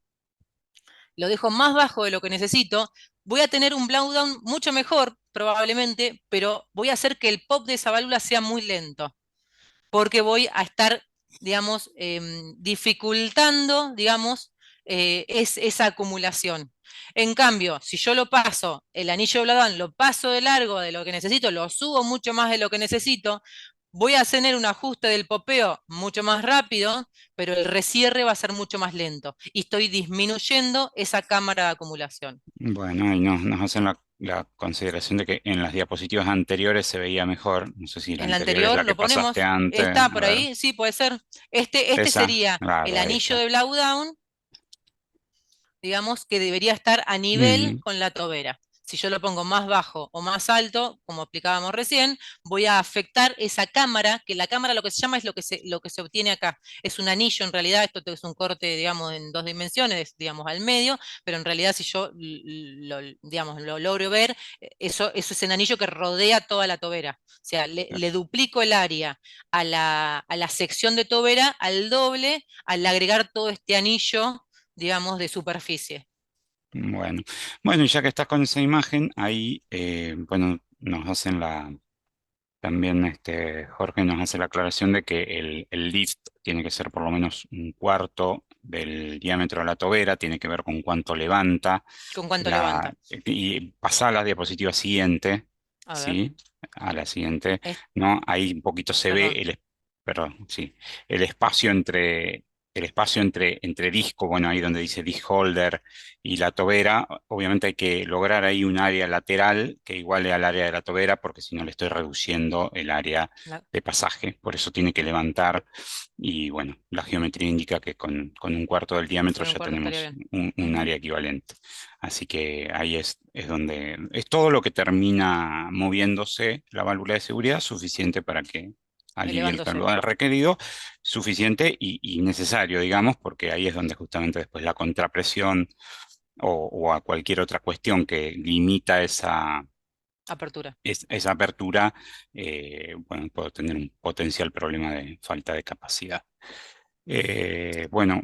lo dejo más bajo de lo que necesito, voy a tener un blowdown mucho mejor, probablemente, pero voy a hacer que el pop de esa válvula sea muy lento porque voy a estar, digamos, dificultando, digamos, esa acumulación. En cambio, si yo lo paso, el anillo de Bladán lo paso de largo de lo que necesito, lo subo mucho más de lo que necesito, voy a tener un ajuste del popeo mucho más rápido, pero el resierre va a ser mucho más lento y estoy disminuyendo esa cámara de acumulación. Bueno, ahí nos hacen la consideración de que en las diapositivas anteriores se veía mejor. No sé si la En la anterior es anterior la que lo pasaste ponemos, antes. está A por ver, ahí, sí, puede ser. Este esa, sería el claro, ahí anillo está. de Blowdown, digamos, que debería estar a nivel Ujú, con la tobera. Si yo lo pongo más bajo o más alto, como explicábamos recién, voy a afectar esa cámara, que la cámara lo que se llama es lo que se obtiene acá. Es un anillo en realidad, esto es un corte, digamos, en dos dimensiones, digamos, al medio, pero en realidad si yo digamos, lo logro ver, eso es el anillo que rodea toda la tobera. O sea, le duplico el área a la sección de tobera al doble al agregar todo este anillo, digamos, de superficie. bueno, bueno, y ya que estás con esa imagen, ahí, bueno, nos hacen también Jorge nos hace la aclaración de que el lift tiene que ser por lo menos un cuarto del diámetro de la tobera, tiene que ver con cuánto levanta, ¿Con cuánto levanta? y pasa a la diapositiva siguiente, A ver, ¿sí? A la siguiente, es, ¿no? Ahí un poquito se ve perdón, perdón, sí, el espacio entre disco, bueno, ahí donde dice disc holder y la tobera, obviamente hay que lograr ahí un área lateral que iguale al área de la tobera, porque si no le estoy reduciendo el área de pasaje, por eso tiene que levantar y bueno, la geometría indica que con un cuarto del diámetro con un ya cuarto estaría tenemos bien. un Ujú. área equivalente. Así que ahí es donde es todo lo que termina moviéndose la válvula de seguridad, suficiente para que alivie el Elevándose. caudal requerido, suficiente y necesario, digamos, porque ahí es donde justamente después la contrapresión o a cualquier otra cuestión que limita Apertura. esa apertura, bueno, puedo tener un potencial problema de falta de capacidad. Bueno,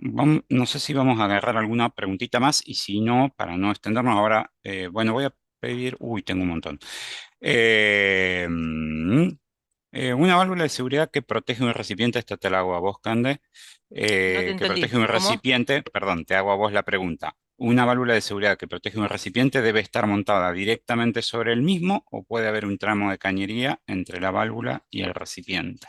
no sé si vamos a agarrar alguna preguntita más y si no, para no extendernos ahora, bueno, voy a pedir, uy, tengo un montón. Eh, mm, una válvula de seguridad que protege un recipiente, esta te la hago a vos, Cande, No te que entendí. protege un ¿Cómo? recipiente, perdón, te hago a vos la pregunta. ¿Una válvula de seguridad que protege un recipiente debe estar montada directamente sobre el mismo o puede haber un tramo de cañería entre la válvula y el recipiente?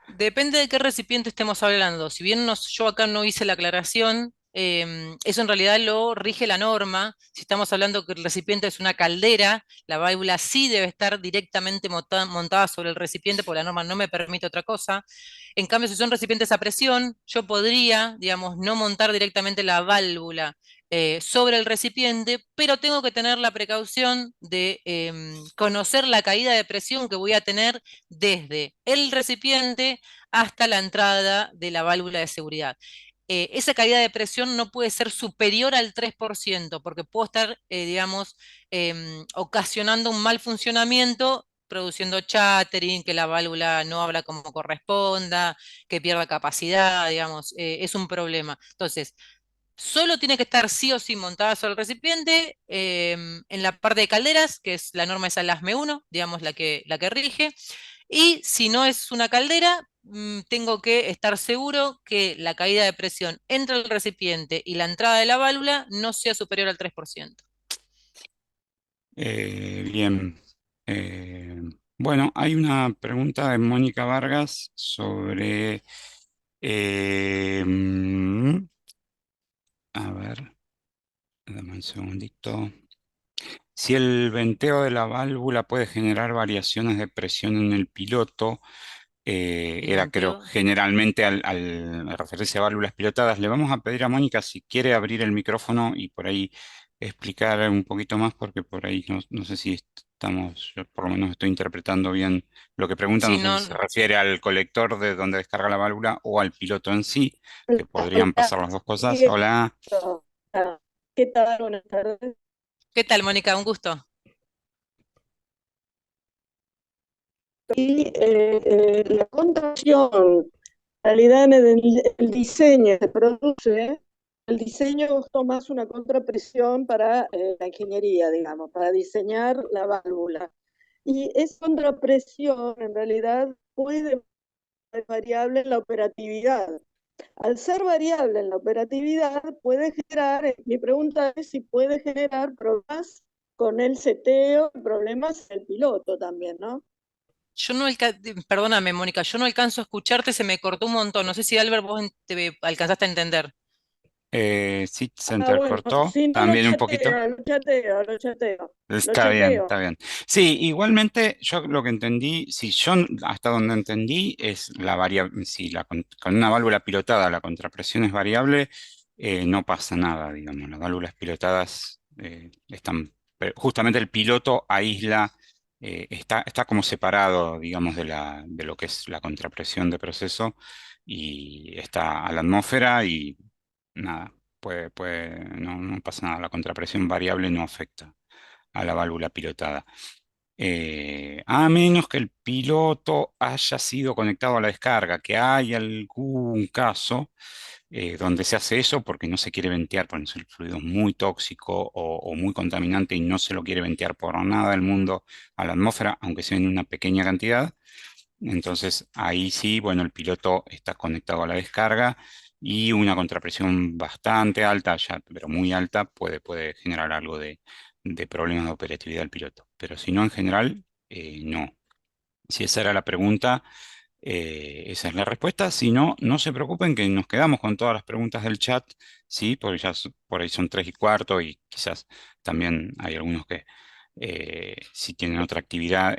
Depende de qué recipiente estemos hablando. Si bien yo acá no hice la aclaración, eso en realidad lo rige la norma. Si estamos hablando que el recipiente es una caldera, la válvula sí debe estar directamente montada sobre el recipiente, porque la norma no me permite otra cosa. En cambio, si son recipientes a presión, yo podría, digamos, no montar directamente la válvula sobre el recipiente, pero tengo que tener la precaución de conocer la caída de presión que voy a tener desde el recipiente hasta la entrada de la válvula de seguridad. Esa caída de presión no puede ser superior al 3%, porque puedo estar, digamos, ocasionando un mal funcionamiento, produciendo chattering, que la válvula no habla como corresponda, que pierda capacidad, digamos, es un problema. Entonces, solo tiene que estar sí o sí montada sobre el recipiente, en la parte de calderas, que es la norma esa, la ASME 1, digamos la que rige, y si no es una caldera, tengo que estar seguro que la caída de presión entre el recipiente y la entrada de la válvula no sea superior al 3%. Bien. Bueno, hay una pregunta de Mónica Vargas sobre, eh, mm, a ver, dame un segundito. si el venteo de la válvula puede generar variaciones de presión en el piloto, El era creo venteo. generalmente al referirse a válvulas pilotadas. Le vamos a pedir a Mónica si quiere abrir el micrófono y por ahí explicar un poquito más, porque por ahí no sé si estamos, yo por lo menos estoy interpretando bien lo que pregunta, Si no sé no, si se refiere al colector de donde descarga la válvula o al piloto en sí, que podrían Hola, pasar las dos cosas. sí, Hola. ¿qué tal? Buenas tardes. ¿qué tal, Mónica? Un gusto. Y la contracción, en realidad en el diseño se produce, el diseño es más una contrapresión para la ingeniería, digamos, para diseñar la válvula. Y esa contrapresión en realidad puede ser variable en la operatividad. Al ser variable en la operatividad, puede generar, mi pregunta es si puede generar problemas con el seteo, problemas en el piloto también, ¿no? Yo no perdóname, Mónica, yo no alcanzo a escucharte, se me cortó un montón. No sé si Albert vos te alcanzaste a entender. Sí, se Ah, bueno, entrecortó si no lo también un poquito. chateo, lo chateo, lo chateo, lo Está bien, chateo. está bien. Sí, igualmente yo lo que entendí, si yo hasta donde entendí es la variable, si con una válvula pilotada la contrapresión es variable, no pasa nada, digamos. Las válvulas pilotadas están, pero justamente el piloto aísla, está como separado, digamos, de lo que es la contrapresión de proceso y está a la atmósfera y nada, no pasa nada. La contrapresión variable no afecta a la válvula pilotada. A menos que el piloto haya sido conectado a la descarga, que hay algún caso donde se hace eso porque no se quiere ventear, porque el fluido es muy tóxico o muy contaminante y no se lo quiere ventear por nada del mundo a la atmósfera, aunque sea en una pequeña cantidad. Entonces ahí sí, bueno, el piloto está conectado a la descarga y una contrapresión bastante alta, ya, pero muy alta, puede generar algo de problemas de operatividad del piloto. Pero si no, en general, no. Si esa era la pregunta, esa es la respuesta. Si no, no se preocupen que nos quedamos con todas las preguntas del chat, ¿sí? Porque ya por ahí son 3:15 y quizás también hay algunos que si tienen otra actividad,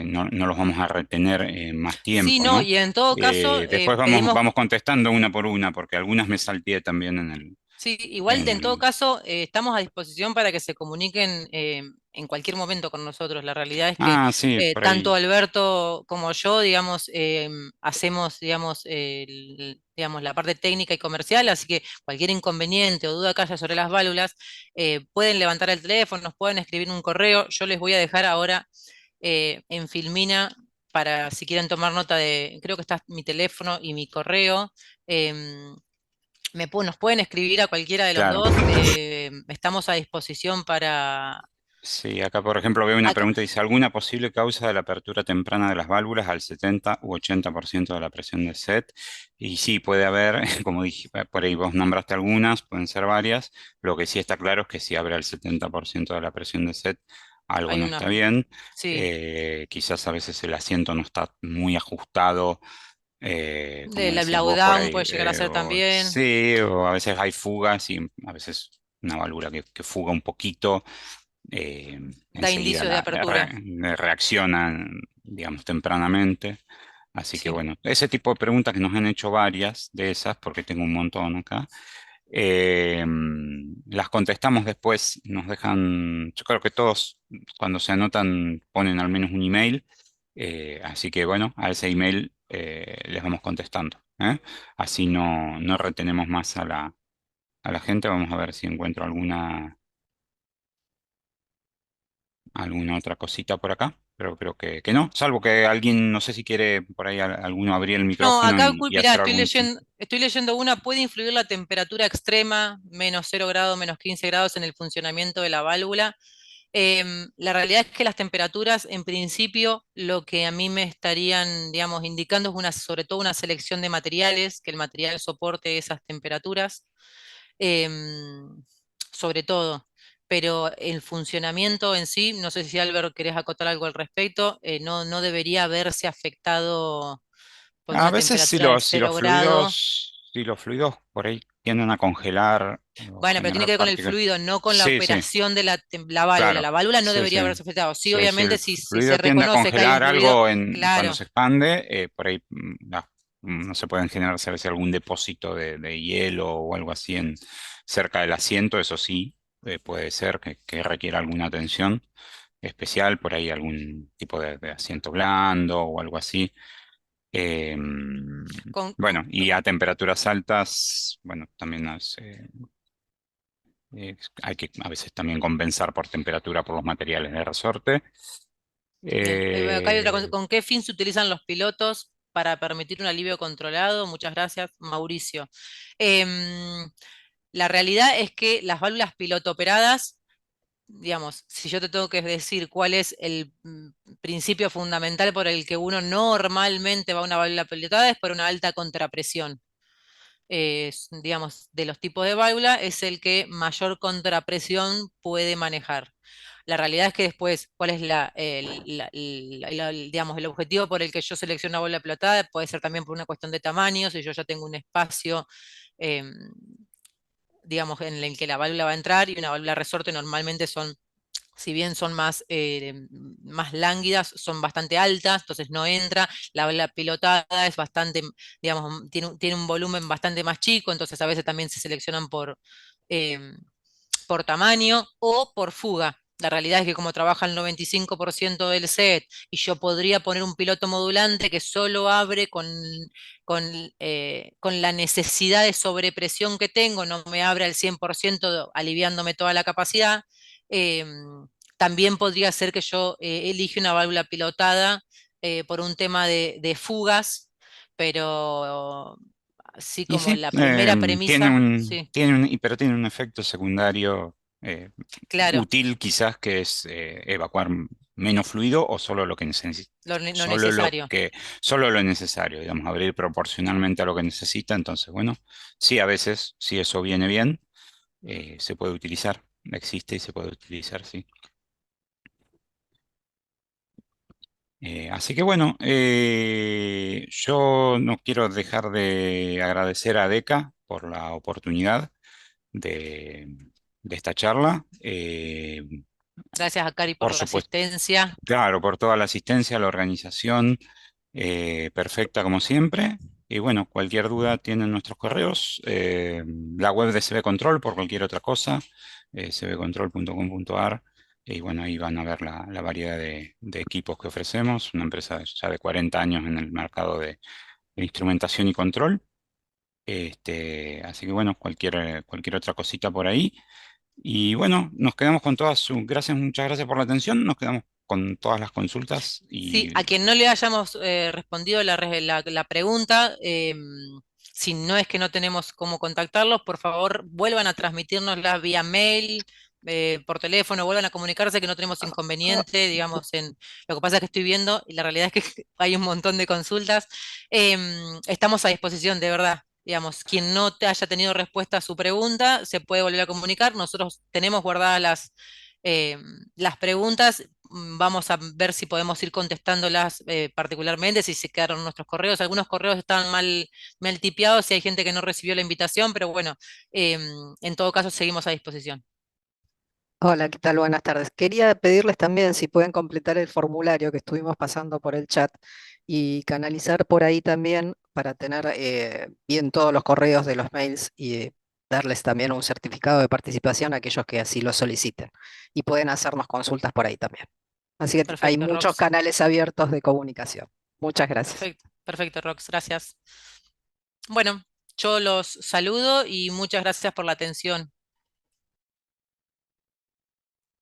no los vamos a retener más Sí, tiempo, no, ¿no? y en todo caso, Después pedimos. vamos contestando una por una, porque algunas me salteé también Sí, igual en en todo el... caso estamos a disposición para que se comuniquen en cualquier momento con nosotros. La realidad es que Ah, sí, por tanto ahí, Alberto como yo, digamos, hacemos, digamos, la parte técnica y comercial, así que cualquier inconveniente o duda que haya sobre las válvulas, pueden levantar el teléfono, nos pueden escribir un correo. Yo les voy a dejar ahora en Filmina para si quieren tomar nota de, creo que está mi teléfono y mi correo. em, nos pueden escribir a cualquiera de los claro. dos. Estamos a disposición para. Sí, acá por ejemplo veo una Acá- pregunta, dice, ¿alguna posible causa de la apertura temprana de las válvulas al 70 u 80% de la presión de set? Y sí, puede haber, como dije, por ahí vos nombraste algunas, pueden ser varias. Lo que sí está claro es que si abre al 70% de la presión de set, algo hay no una. está bien. Sí, Quizás a veces el asiento no está muy ajustado, como el decías vos por blowdown ahí. puede llegar a ser también. Sí, o a veces hay fugas y a veces una válvula que fuga un poquito eh, Da enseguida indicios de apertura. reaccionan, digamos, tempranamente. Así que Sí. bueno, ese tipo de preguntas que nos han hecho varias de esas, porque tengo un montón acá, eh, las contestamos después, nos dejan, yo creo que todos cuando se anotan ponen al menos un email, así que bueno, a ese email les vamos contestando. Así no retenemos más a la gente. Vamos a ver si encuentro alguna otra cosita por acá, pero creo que no, salvo que alguien, no sé si quiere por ahí alguno abrir el No, micrófono acá, y mirá, hacer algún... estoy leyendo una, puede influir la temperatura extrema, -0 grados, -15 grados en el funcionamiento de la válvula. La realidad es que las temperaturas, en principio, lo que a mí me estarían, digamos, indicando es sobre todo una selección de materiales, que el material soporte esas temperaturas, sobre todo. Pero el funcionamiento en sí, no sé si Albert querés acotar algo al respecto, no debería verse afectado por A una veces temperatura de si 0 grado. los fluidos por ahí tienden a congelar o Bueno, pero tiene generar que ver con el partículas. fluido, no con la Sí, sí, operación de la válvula. claro. La válvula no Sí, debería sí. haberse afectado. Sí, Sí, si obviamente, el si se fluido tiende a reconoce que hay un congelar fluido, algo cuando claro. se expande, por ahí no se pueden generar, a veces algún depósito de hielo o algo así cerca del asiento, eso sí, puede ser que requiera alguna atención especial, por ahí algún tipo de asiento blando o algo así. Con, Bueno, y a temperaturas altas, bueno, también hay que a veces también compensar por temperatura por los materiales de resorte. Bien, acá hay otra cosa. Eh, ¿Con qué fin se utilizan los pilotos para permitir un alivio controlado? Muchas gracias, Mauricio. Em, la realidad es que las válvulas piloto operadas, digamos, si yo te tengo que decir cuál es el principio fundamental por el que uno normalmente va a una válvula pilotada, es por una alta contrapresión. Digamos, de los tipos de válvula, es el que mayor contrapresión puede manejar. La realidad es que después, ¿cuál es digamos, el objetivo por el que yo selecciono una válvula pilotada? Puede ser también por una cuestión de tamaño, si yo ya tengo un espacio, em, digamos, en el que la válvula va a entrar, y una válvula resorte normalmente son, si bien son más lánguidas, son bastante altas, entonces no entra. La válvula pilotada es bastante, digamos, tiene un volumen bastante más chico, entonces a veces también se seleccionan em, por tamaño o por fuga. La realidad es que como trabaja el 95% del set y yo podría poner un piloto modulante que solo abre con la necesidad de sobrepresión que tengo, no me abre al 100% aliviándome toda la capacidad, también podría ser que yo elige una válvula pilotada por un tema de fugas, pero así y como sí, la primera premisa, sí, pero tiene un efecto secundario claro. útil quizás que es evacuar menos fluido o solo lo que Lo solo lo necesario. que, solo lo necesario, digamos, abrir proporcionalmente a lo que necesita. Entonces, bueno, sí, a veces, si eso viene bien, se puede utilizar, existe y se puede utilizar, sí. Así que bueno, yo no quiero dejar de agradecer a DECA por la oportunidad de, de esta charla. Gracias a Cari por Por la supuesto, asistencia. claro, por toda la asistencia, la organización, perfecta como siempre. Y bueno, cualquier duda tienen nuestros correos, la web de CB Control por cualquier otra cosa, cbcontrol.com.ar. Y bueno, ahí van a ver la variedad de equipos que ofrecemos, una empresa ya de 40 años en el mercado de instrumentación y control. Así que bueno, cualquier otra cosita por ahí. Y bueno, nos quedamos con todas sus gracias, muchas gracias por la atención. Nos quedamos con todas las consultas Sí, y a quien no le hayamos respondido la pregunta, si no es que no tenemos cómo contactarlos, por favor vuelvan a transmitirnosla vía mail, por teléfono, vuelvan a comunicarse, que no tenemos inconveniente, digamos, lo que pasa es que estoy viendo y la realidad es que hay un montón de consultas. Estamos a disposición, de verdad. Digamos, quien no te haya tenido respuesta a su pregunta, se puede volver a comunicar. Nosotros tenemos guardadas las preguntas. Vamos a ver si podemos ir contestándolas particularmente, si se quedaron nuestros correos. Algunos correos estaban mal tipeados y hay gente que no recibió la invitación, pero bueno, en todo caso seguimos a disposición. Hola, ¿qué tal? Buenas tardes. Quería pedirles también si pueden completar el formulario que estuvimos pasando por el chat y canalizar por ahí también para tener bien todos los correos de los mails y darles también un certificado de participación a aquellos que así lo soliciten. Y pueden hacernos consultas por ahí también. Así que hay Perfecto, muchos Rox. canales abiertos de comunicación. Muchas gracias. Perfecto, perfecto, Rox. Gracias. Bueno, yo los saludo y muchas gracias por la atención.